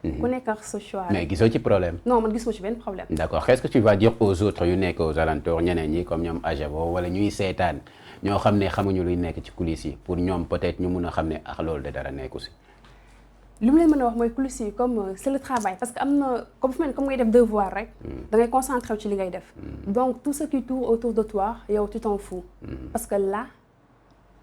ku nekk ak sa choix mais gisoo ci problème. non man gisuma ci benn problème d'accord qu'est-ce que tu vas dire aux autres yu nekk aux alentours ñeneen ñi comme ñoom Adjabo wala ñuy seetaan ñoo xam ne xamuñu luy nekk ci coulisses yi pour ñoom peut-être ñu mun a xam ne ak loolu de dara nekku si. li mu leen mën a wax mooy coulisses yi comme c'est le travail parce que am na comme fu mel comme ngay def devoir rek da ngay concentré wu ci li ngay def donc tout ce qui tourne autour de toi yow tu t'en fous parce que là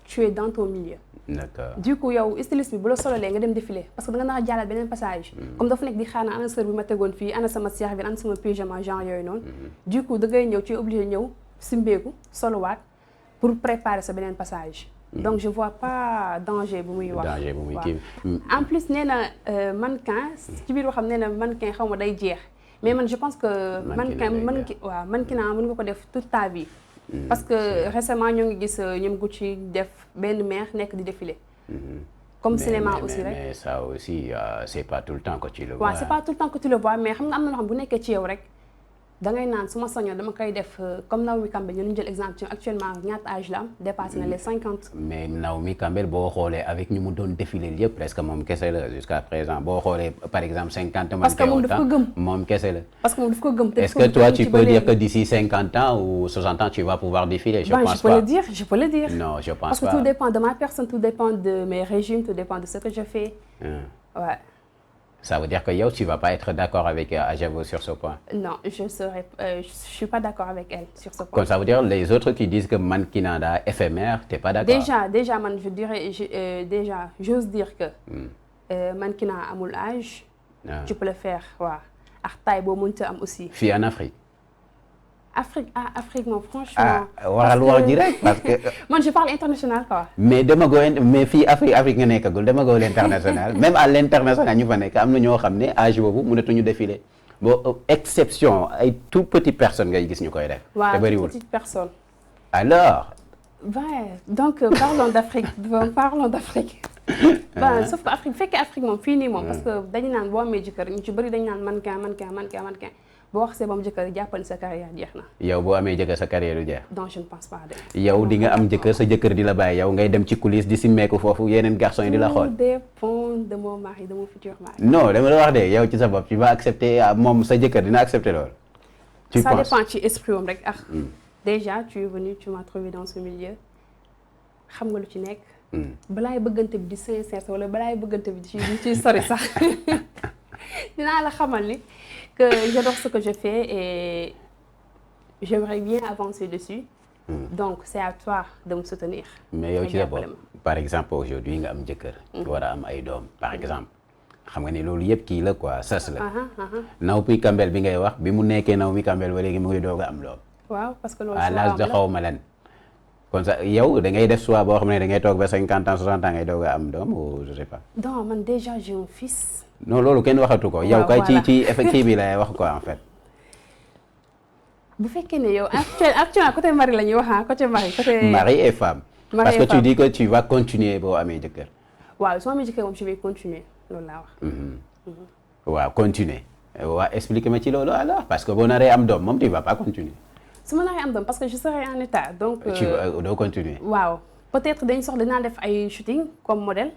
tu es dans ton milieu d'accord du coup yow styliste bi bu la sololee nga dem défilé parce que da nga nar a jàllal beneen passage comme dafa nekk di xaar na ana sër bi ma tegoon fii ana sama serviette ana sama pyjama genre yooyu noonu du coup da ngay ñëw tu es obligé ñëw simbeeku solowaat pour préparer sa beneen passage donc je vois pas danger bu muy wax danger bu muy kii en plus nee na mannequin ci biir waxam nee na mannequin xaw ma day jeex mais man je pense que mannequin mannequinat mën nga ko def toute ta vie parce que récemment ñoo ngi gis ñoom Gucci def benn mère nekk di défilé comme cinéma aussi rek mais ça aussi c'est pas tout le temps que tu le vois waaw c'est pas tout le temps que tu le vois mais xam nga am na loo xam bu nekkee ci yow rek da ngay naan su ma sañoon dama koy def comme Naomi Campbell ñu jël exemple ci actuellement ñaata âge la am dépassé na les 50. mais Naomi Campbell boo xoolee avec ñu mu doon défilé yëpp presque moom kese la jusqu'à présent boo xoolee par exemple 50 parce que moom daf ko gëm moom kese la. parce que moom daf ko gëm te est-ce que toi tu peux dire que d'ici 50 ans ou 60 ans tu vas pouvoir défiler je pense pas. Je peux le dire. non je pense pas parce que tout dépend de ma personne tout dépend de mes régimes tout dépend de ce que je fais. Ouais. Ça veut dire que yow tu vas pas être d'accord avec Adjabo sur ce point. Non, je suis pas d'accord avec elle sur ce point. Comme ça veut dire les autres qui disent que mannequinat éphémère, t'es pas d'accord? Déjà man je dirais déjà j'ose dire que mannequinat amul âge. Tu peux le faire waaw ak taille boo mënta am aussi. Fii en Afrique. Afrique moom franchement. waral wax ji rek parce que. man je parle international quoi. mais mais fii Afrique nga nekkagul dama go l'international même à l'international ñu fa nekk am na ñoo xam ne âge boobu mënatuñu défiler bon exception ay tout petite personne ngay gis ñu koy def. te bëriwul waaw petite personne. alors. ouais donc parlons d'Afrique bon sauf que Afrique bu fekkee Afrique moom fii nii moom. parce que dañu naan boo amee jëkkër ñu ci bëri dañu naan mannequin. boo waxee ba mu jëkkër jàppal sa carrière jeex na. yow boo amee jëkkër sa carrière du jeex. non je ne pense pas de. yow di nga am jëkkër sa jëkkër di la bàyyi yow ngay dem ci coulisse di simmeeku foofu yeneen garçon yi di la xool. tout dépend de mon mari de mon futur mari. non dama la wax de yow ci sa bopp tu vas accepter moom sa jëkkër dina accepter loolu. tu penses ça dépend ci esprit am rek ah. déjà tu es venu tu m'as trouvé dans ce milieu xam nga lu ci nekk. balaay bëggante bi di sincère wala balaay bëggante bi di ci sori sax dinaa la xamal ni. que j'adore ce que je fais et j'aimerais bien avancer dessus. Donc c'est à toi de me soutenir. mais yow ci la bopp par exemple aujourd'hui nga am jëkkër. war a am ay doom par exemple xam nga ne loolu yëpp kii la quoi sas la. Naomi Campbell bi ngay wax bi mu nekkee Naomi Campbell ba léegi mu ngi doog a am doom. waaw parce que loolu à l'âge de xaw ma lan. kon sax yow da ngay def choix boo xam ne da ngay toog ba 50 ans 60 ans ngay doog a am doom ou je sais pas. non man déjà j'ai un fils. non loolu kenn waxatu ko. yow kay ci effectif bi lay wax quoi en fait. bu fekkee ne yow actuellement côté mari la ñuy wax ah côté mari côté. mari et femme. parce que tu dis que tu vas continuer boo amee jëkkër. waaw soo amee jëkkër moom je vais continuer loolu laa wax. waaw continuer. waaw expliquer ma ci loolu alors parce que boo naree am doom moom tu vas pas continuer. su ma naree am doom parce que je serai en état donc. doo continuer. waaw peut-être dañ soxla dinaa def ay shooting comme modèle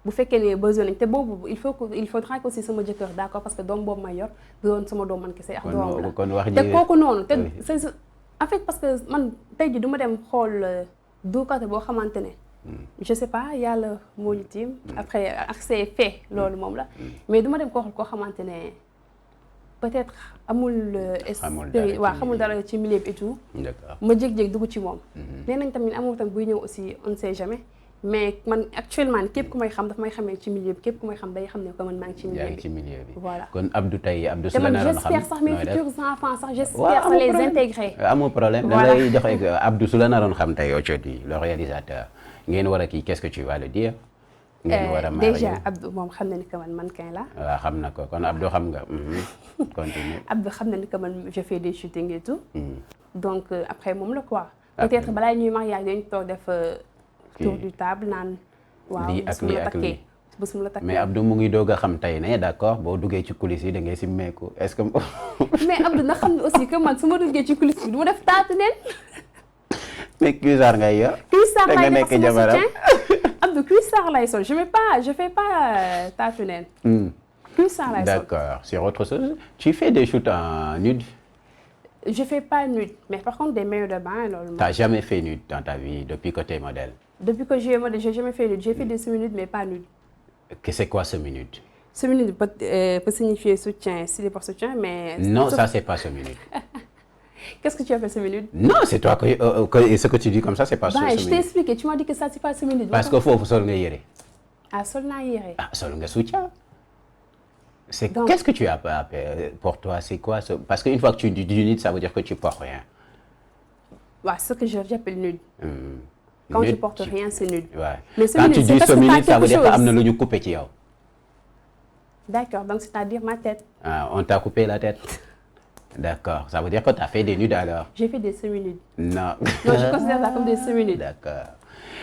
bu fekkee ne besoin nañ te boobu il faudra que aussi sama jëkkër d'accord parce que doom boobu may yor du doon sama doom man kese ak doom la kon wax ji te kooku noonu te c'est en fait parce que man tey jii du ma dem xool du côté boo xamante ne. je sais pas yàlla moo ñu tiim après ak c'est fait loolu moom la mais du ma dem koo xamante ne. peut-être amul esprit waaw xamul dara ci milieu bi et tout. d'accord ma jékki-jékki dugg ci moom. nee nañ tamit amul tam buy ñëw aussi on ne sait jamais mais man actuellement képp ku may xam daf may xamee ci milieu bi képp ku may xam day xam ne que man maa ngi ci milieu bi. yaa ngi ci milieu bi voilà kon Abdou tey Abdou su la naroon xam j'espère sax mes futurs enfants sax j'espère sax les intégrer. amul problème da lay jox Abdou su la naroon xam tey aujourd'hui le réalisateur ngeen war a kii qu'est-ce que tu vas le dire. ngeen war a déjà Abdou moom xam na ni que man mannequin la. waaw xam na ko kon Abdou xam nga. continue. Abdou xam na ni que man je fais des shootings et tout. donc après moom la quoi. peut-être balaa ñuy mariage dañu toog def. tour du table naan. waaw lii ak lii ak lii bés mu la takkee mais Abdou mu ngi doog a xam tey ne d'accord boo duggee ci coulisses yi da ngay simmeeku est-ce que. mais Abdou na xam ne aussi que man su ma duggee ci coulisses bi du ma def taatu neen. mais cuissard ngay yor. cuissard lay nekk jabaram Abdou cuissard lay sol je fais pas taatu neen. cuissard lay sol d'accord sur autre chose tu fais des shoots en nude. je fais pas nude mais par contre des maillots de bain loolu. t'as jamais fait nude dans ta vie depuis que t'es modèle. depuis que j'ai jamais fait nude j'ai fait des semi-nudes mais pas nude. c'est quoi semi-nude? Semi-nude peut signifier soutien stylé pour soutien mais. non ça c'est pas semi-nude. Qu'est-ce que tu appelles semi-nude? non c'est toi que ce que tu dis comme ça c'est pas semi-nude. je t'ai expliqué tu m'as dit que ça c'est pas semi-nude. parce que foofu sol nga yére. ah sol naa yére. ah sol nga soutien. c'est donc, qu'est-ce que tu as pour toi c'est quoi ce parce que une fois que tu dis nude ça veut dire que tu portes rien. waaw ce que j'appelle nude. quand nude, je porte rien c'est nude. Ouais. mais quand tu dis semi-nude ça veut dire que am na lu ñu coupé ci yow. d'accord donc c'est-à-dire ma tête. ah on t'a coupé la tête. D'accord, ça veut dire que tu as fait des nudes alors? J'ai fait des semi-nudes. Non. Non, je considère ça comme des semi-nudes. D'accord.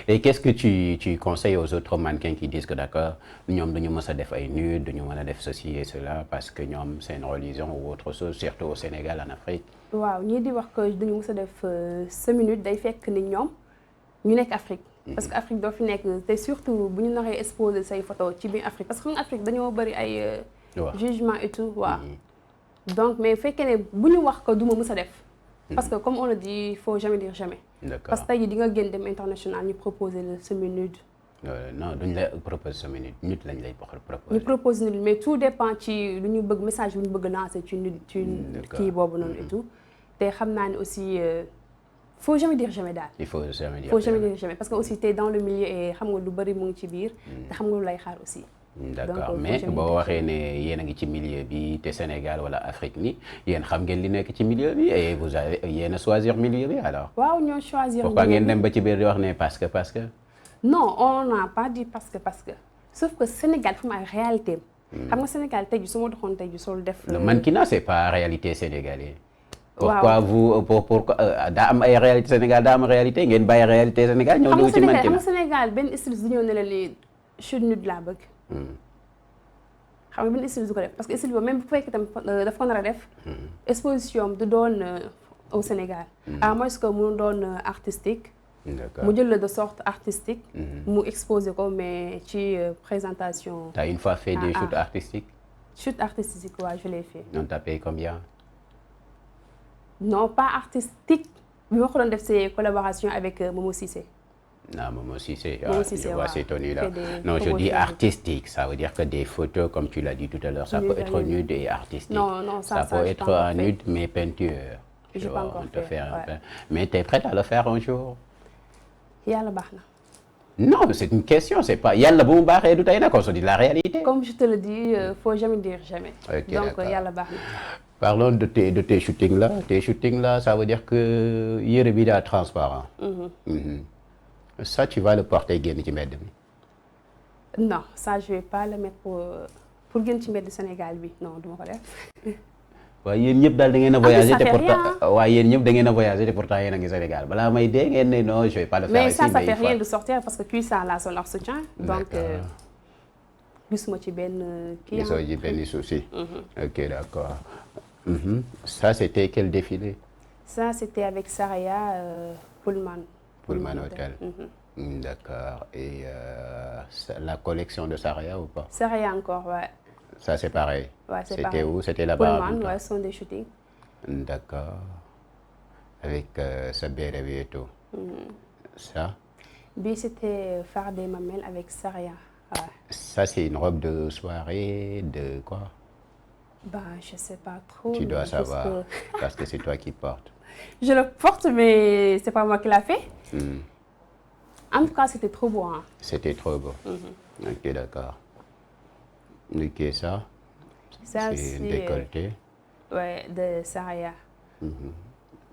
Et qu'est-ce que tu conseilles aux autres mannequins qui disent que d'accord, ñoom duñu mës a def ay nudes, duñu mën a def ceci et cela parce que ñoom c'est une religion ou autre chose, surtout au Sénégal, en Afrique? waaw ñii di wax que duñu mës a def semi-nude day fekk ni ñoom ñu nekk Afrique. parce que Afrique doo fi nekk te surtout bu ñu naree exposer say photo ci biir Afrique parce que xam nga Afrique dañoo bëri ay. jugement et tout waaw. donc mais fekkee ne bu ñu wax ko du ma mës a def. parce que comme on le dit il faut jamais dire jamais. D'accord. parce que tey jii di nga génn dem international ñu proposer le semi-nude. non duñ la proposer semi-nude nude lañ lay proposer. ñu proposer nude mais tout dépend ci lu ñu bëgg message bu ñu bëgg lancer ci nude ci kii boobu noonu et tout. te xam naa ne aussi faut jamais dire jamais daal. il faut jamais dire jamais parce que aussi t'es dans le milieu et xam nga lu bari mu ngi ci biir. te xam nga lu lay xaar aussi. d'accord mais boo waxee ne yéen a ngi ci milieu bi te Sénégal wala Afrique ni yéen xam ngeen li nekk ci milieu bi et vous avez yéen a choisir milieu bi alors. waaw ñoo choisir. pourquoi ngeen dem ba ci biir di wax ne parce que. non on n'a pas dit parce que sauf que Sénégal fu mu ay réalité xam nga Sénégal tey jii su ma doxoon tey jii sol def. le mannequinat c'est pas réalité sénégalaise. pourquoi vous pourquoi daa am ay réalité Sénégal daa am réalité ngeen bàyyi réalité Sénégal ñëw dugg ci mannequinat. xam nga Sénégal benn styliste di ñëw ne la ni chute nude laa bëgg. xam nga benn style du ko def parce que style boobu même bu fekkee tam daf ko nar a def. exposition du doon au Sénégal. à moins que mu doon artistique. d'accord mu jël la de sorte artistique. mu exposé ko mais ci présentation. t'as une fois fait des shoots artistiques. shoot artistique waaw je l'ai fait. on t'a payé combien? non pas artistique bi ma ko doon def c'est collaboration avec Momo Cissé. Non, Momo Cissé, Cissé, je vois ces tenues-là. Non, je dis artistique, ça veut dire que des photos, comme tu l'as dit tout à l'heure, ça peut être nude et artistique. Non, ça peut être en nude, mais peinture. Je pas encore fait. Mais tu es prête à le faire un jour? Yàlla baax na. Non, c'est une question, c'est pas yàlla bu mu baaxee du tey nag on se dit la réalité. Comme je te le dis, faut jamais dire jamais. Ok, donc d'accord. yàlla baax na. Parlons de tes shootings là. Tes shootings là, ça veut dire que yére bi daa transparent. Ça, tu vas le porter génn ci mbedd mi. Non, ça je vais pas le mettre pour génn ci mbedd Sénégal bi non duma ko def. waaye yéen ñëpp daal da ngeen a voyagé ça te fait pourtant waaye yéen ñëpp da ngeen a voyagé te pourtant yéen a ngi Sénégal balaa may dee ngeen ne non je vais pas le faire mais ici ça fait il faut. rien de sortir parce que cuissard là sont leur soutien. donc D'accord. gisuma ci benn kii. gisoo ci benn souci. Ok, d'accord. Ça, c'était quel défilé? Ça c'était avec Saraya Pullman. Pullman Hotel. D'accord. Et la collection de Saraya ou pas? Saraya encore, ouais. Ça, c'est pareil. Ouais, c'est C'était pareil. où? C'était là-bas? Pullman, ouais, ce sont des shootings. D'accord. Avec sa béret et tout. Ça? Bi c'était Phare des Mamelles avec Saraya. Ouais. Ça, c'est une robe de soirée, de quoi? Bah, je sais pas trop. Tu dois mais savoir, que... parce que c'est toi qui portes. Je le porte, mais c'est pas moi qui l'a fait. En tout cas, c'était trop beau. Hein. C'était trop beau. Ok, d'accord. Ok, ça? Ça C'est un décolleté. Ouais, de Saraya.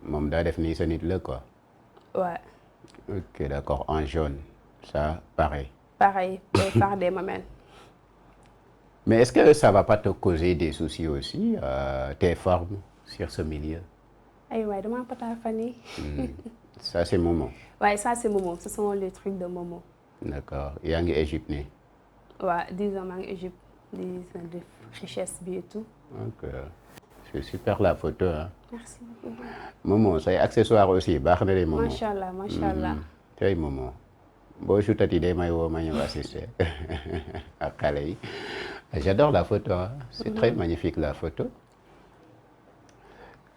Moom daa def nii sa nit la quoi. Ouais. Ok, d'accord, en jaune. Ça, pareil. Pareil, Phare des Mamelles. Mais est-ce que ça va pas te causer des soucis aussi, tes formes sur ce milieu? Ay ouais, demain pas ta Fanny. Ça, c'est Momo. Ouais, ça c'est Momo. Ce sont les trucs de Momo. D'accord. yaa ngi Égypte nii. Ouais, 10 ans en Égypte, de richesse bi et tout. Ok. C'est super la photo, hein. Merci beaucoup. Momo, say accessoires aussi baax na de Momo. Machallah, machallah. Tey Momo. boo shootati day may woo ma ñëw assister ak xale yi. J'adore la photo, hein. C'est très magnifique la photo.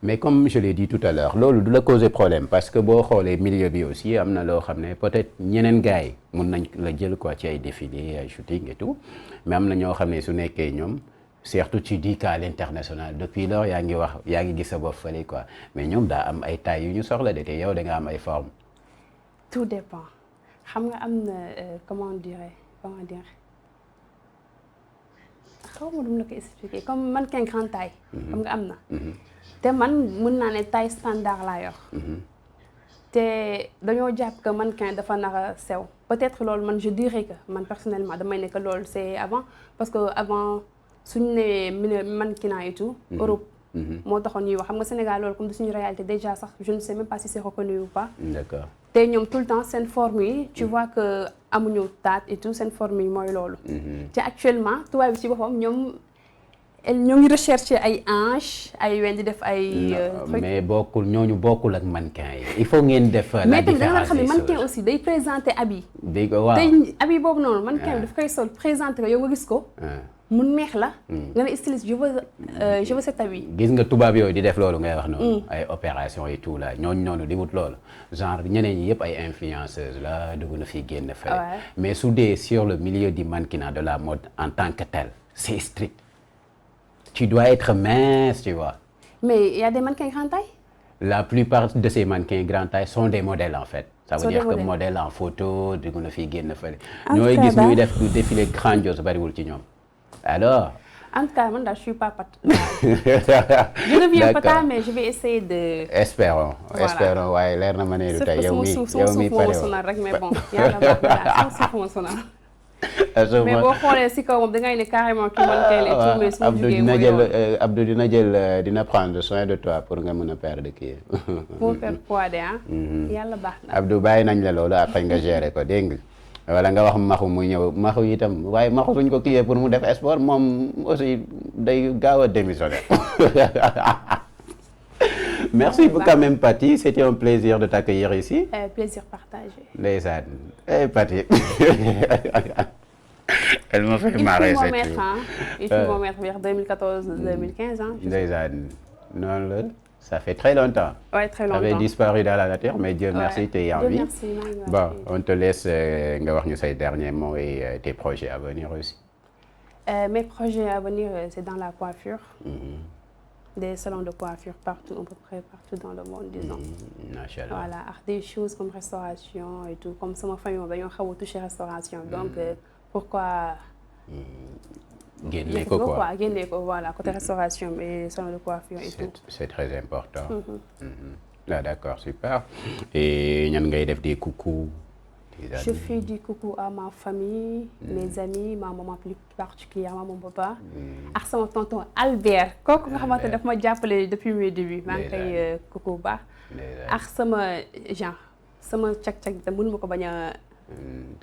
Mais comme je l'ai dit tout à l'heure loolu du la causer problème parce que boo xoolee milieu bi aussi am na loo xam ne peut-être ñeneen gars yi mun nañ la jël quoi ci ay défilé ay shooting et tout mais am na ñoo xam ne su nekkee ñoom surtout tu dis qu'à l'international depuis lors yaa ngi gis sa bopp fële quoi mais ñoom daa am ay tailles yu ñu soxla de te yow da nga am ay formes. Tout dépend. Xam nga am na comment dire xaw ma dum la ko expliquer comme mannequin grande taille. xam nga am na. te man mën naa ne taille standard laa yor. te dañoo jàpp que mannequin dafa nar a sew peut-être loolu man je dirais que man personnellement damay ne que loolu c'est avant parce que avant suñu nee mannequinat et tout. Europe. moo taxoon ñuy wax xam nga Sénégal loolu comme de suñu réalité déjà sax je ne sais même pas si c'est reconnu ou pas. D'accord. te ñoom tout le temps seen forme yi tu vois que amuñu taat et tout seen forme yi mooy loolu. te actuellement tubaab bi ci boppam ñoo ngi rechercher ay hanches ay ween di def ay. mais ñooñu bokkul ak mannequin yi. il faut ngeen def la mais tamit da nga différence xam ne mannequin aussi day présenter habit. dégg nga waaw tey habit boobu noonu mannequin bi daf koy sol présenter ko yow nga gis ko. mu neex la. nga ne styliste je veux cet habit. gis nga tubaab yooyu di def loolu ngay wax noonu. ay opération et tout là ñooñu noonu di wut loolu genre ñeneen ñi yëpp ay influenceuses la dugg na fi génn fële. mais su dee sur le milieu du mannequinat de la mode en tant que tel c'est strict. Tu dois être mince, tu vois. Mais il y a des mannequins grande taille? La plupart de ces mannequins grande taille sont des modèles en fait. Ça veut dire que modèle en photo dugg na fi génn fële. ñooy gis ñuy def du défilé grandiose bariwul ci ñoom. Alors. En tout cas man daal je suis pas pata. Je deviens pata mais je vais essayer de. Espérons waaye leer na ma ne du tey yow mi pare sonal rek mais bon yàlla baax na suuf ma sonal. mais boo xoolee si kaw moom dangay ne carrément kii man kay lay tout mais su ma jugee mu yoon Abdou dina prendre soin de toi pour nga mën a perdre kii. pour perdre poids de ah. yàlla baax na. Abdou bàyyi nañ la loolu après nga gérer ko dégg nga wala nga wax maxu muy ñëw maxu itam waaye maxu suñ ko kiiyee pour mu def sport moom aussi day gaaw a démissionner. Merci quand même Paty, c'était un plaisir de t'accueillir ici. Plaisir partagé. Ndeysaan. Paty. Elle m'a fait marrer cette fille. Il faut m'en mettre vers 2014-2015 hein. Ndeysaan. Non la ça fait très longtemps. Ouais, très longtemps. Tu avais disparu dans la nature mais Dieu merci tu es en vie. Dieu merci. Bon, on te laisse nga wax ñu say derniers mots et tes projets à venir aussi. Mes projets à venir c'est dans la coiffure. des salons de coiffure partout, à peu près partout dans le monde, disons. Macha Allah. Voilà, ak des choses comme restauration et tout, comme sama famille moom dañoo xaw a touché restauration, donc pourquoi génne ko quoi génne ko voilà côté restauration et salon de coiffure et tout. C'est très important. Ah, d'accord, super. Et ñan ngay def des coucou? Je fais du coucou à ma famille, mes amis, ma maman plus particulièrement, mon papa. ak sama tonton Albert kooku nga xamante ne daf ma jàppale depuis mes débuts. maa ngi koy coucou baax. ak sama genre sama cag-cag bi mënu ma ko bañ a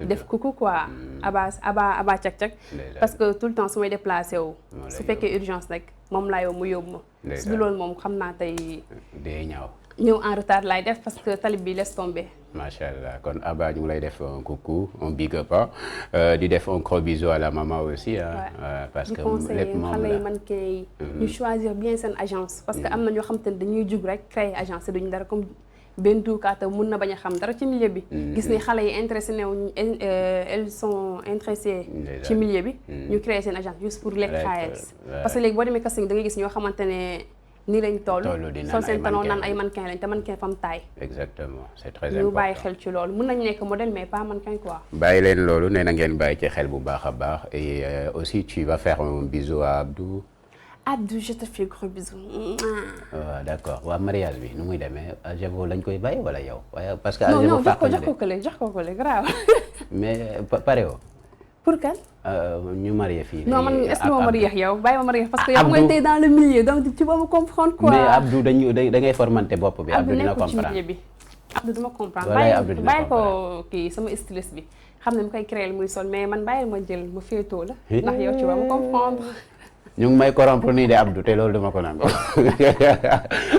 def coucou quoi. aba cag-cag. parce que tout le temps su may déplacé wu. su fekkee urgence rek moom laa yow mu yóbbu ma. su dul loolu moom xam naa tey. day ñëw en retard laay def parce que talib bi laisse tomber. macha allah kon Aba ñu ngi lay def un coucou un big up di def un gros bisou à la maman aussi parce que lépp moom la xale yi man kay ñu choisir bien seen agence parce que am na ñoo xam te ne dañuy jug rek créer agence te duñu dara comme benn duukaata mun na bañ a xam dara ci milieu bi. gis ni xale yi intéressé ne elles sont intéressées ci milieu bi. ñu créer seen agence juste pour lekk xaalis. parce que léegi boo demee casting da ngay gis ñoo xamante ne. nii lañ toll sol seen tanoo naan ay mannequin lañ te mannequin fam taille. exactement c'est très important ñu bàyyi xel ci loolu mën nañu nekk modèle mais pas mannequin quoi. bàyyi leen loolu nee na ngeen bàyyi ci xel bu baax a baax et aussi tu vas faire un bisou à Abdou. Abdou je te fais gros bisous. waaw d'accord waa mariage bi nu muy demee Ajabo lañ koy bàyyi wala yow. waaye parce que non non jox ko kële grave. mais pare woo. pour kan. ñu marié fii. non man est-ce que ma marié yow bàyyi ma marié parce que yow nga tey dans le milieu donc tu vas me comprendre quoi. mais Abdou da ngay formanté bopp bi. Abdou dina comprendre Abdou nekkul ci milieu bi. Abdou duma comprendre. Abdou dina bàyyi ko kii sama styliste bi xam ne mu koy créer muy sol mais man bàyyi ma jël ma féetoo la. ndax yow tu vas me comprendre. ñu ngi may corrompre nii de Abdou te loolu dama ko nangu.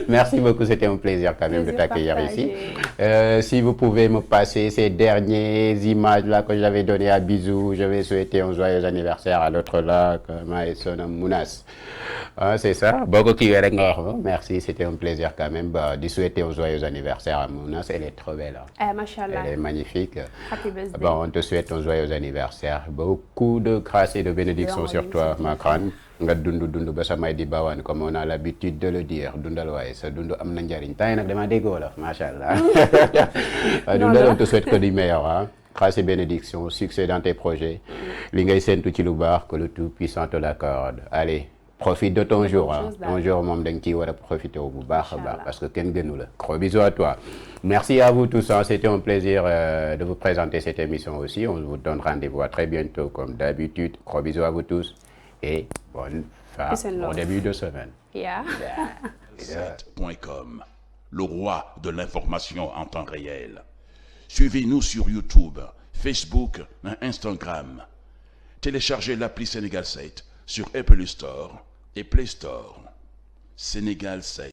Merci beaucoup, c'était un plaisir quand même de t'accueillir ici. Si vous pouvez me passer ces dernières images là que j'avais donné à Bisou, je vais souhaiter un joyeux anniversaire à l'autre là, ma sonne Mounas. C'est ça. Beaucoup qui rek nga wax. Merci, c'était un plaisir quand même di souhaiter un joyeux anniversaire à Mounas. Elle est trop belle. Machallah. Elle est magnifique. Happy birthday. Bon, on te souhaite un joyeux anniversaire. Beaucoup de grâce et de bénédiction sur toi, ma grande. nga dund ba sa may di bawaan comme on a l'habitude de le dire dundal waaye sa dund am na njariñ temps yi nag dama dégg wolof macha allah. dundal on te souhaite que du meilleur grâce et bénédiction succès dans tes projets li ngay séntu ci lu baax que le tout-puissant te l'accorde. Allez profite de ton jour ton jour moom da nga ciy war a profiter bu baax a baax parce que kenn gënu la. Gros bisous à toi. Merci à vous tous c'était un plaisir de vous présenter cette émission aussi. On vous donne rendez-vous à très bientôt comme d'habitude. Gros bisous à vous tous. Et bon début de semaine. Set.com, le roi de l'information en temps réel. Suivez-nous sur YouTube, Facebook et Instagram. Téléchargez l'appli Sénégal 7 sur Apple Store et Play Store. Sénégal 7.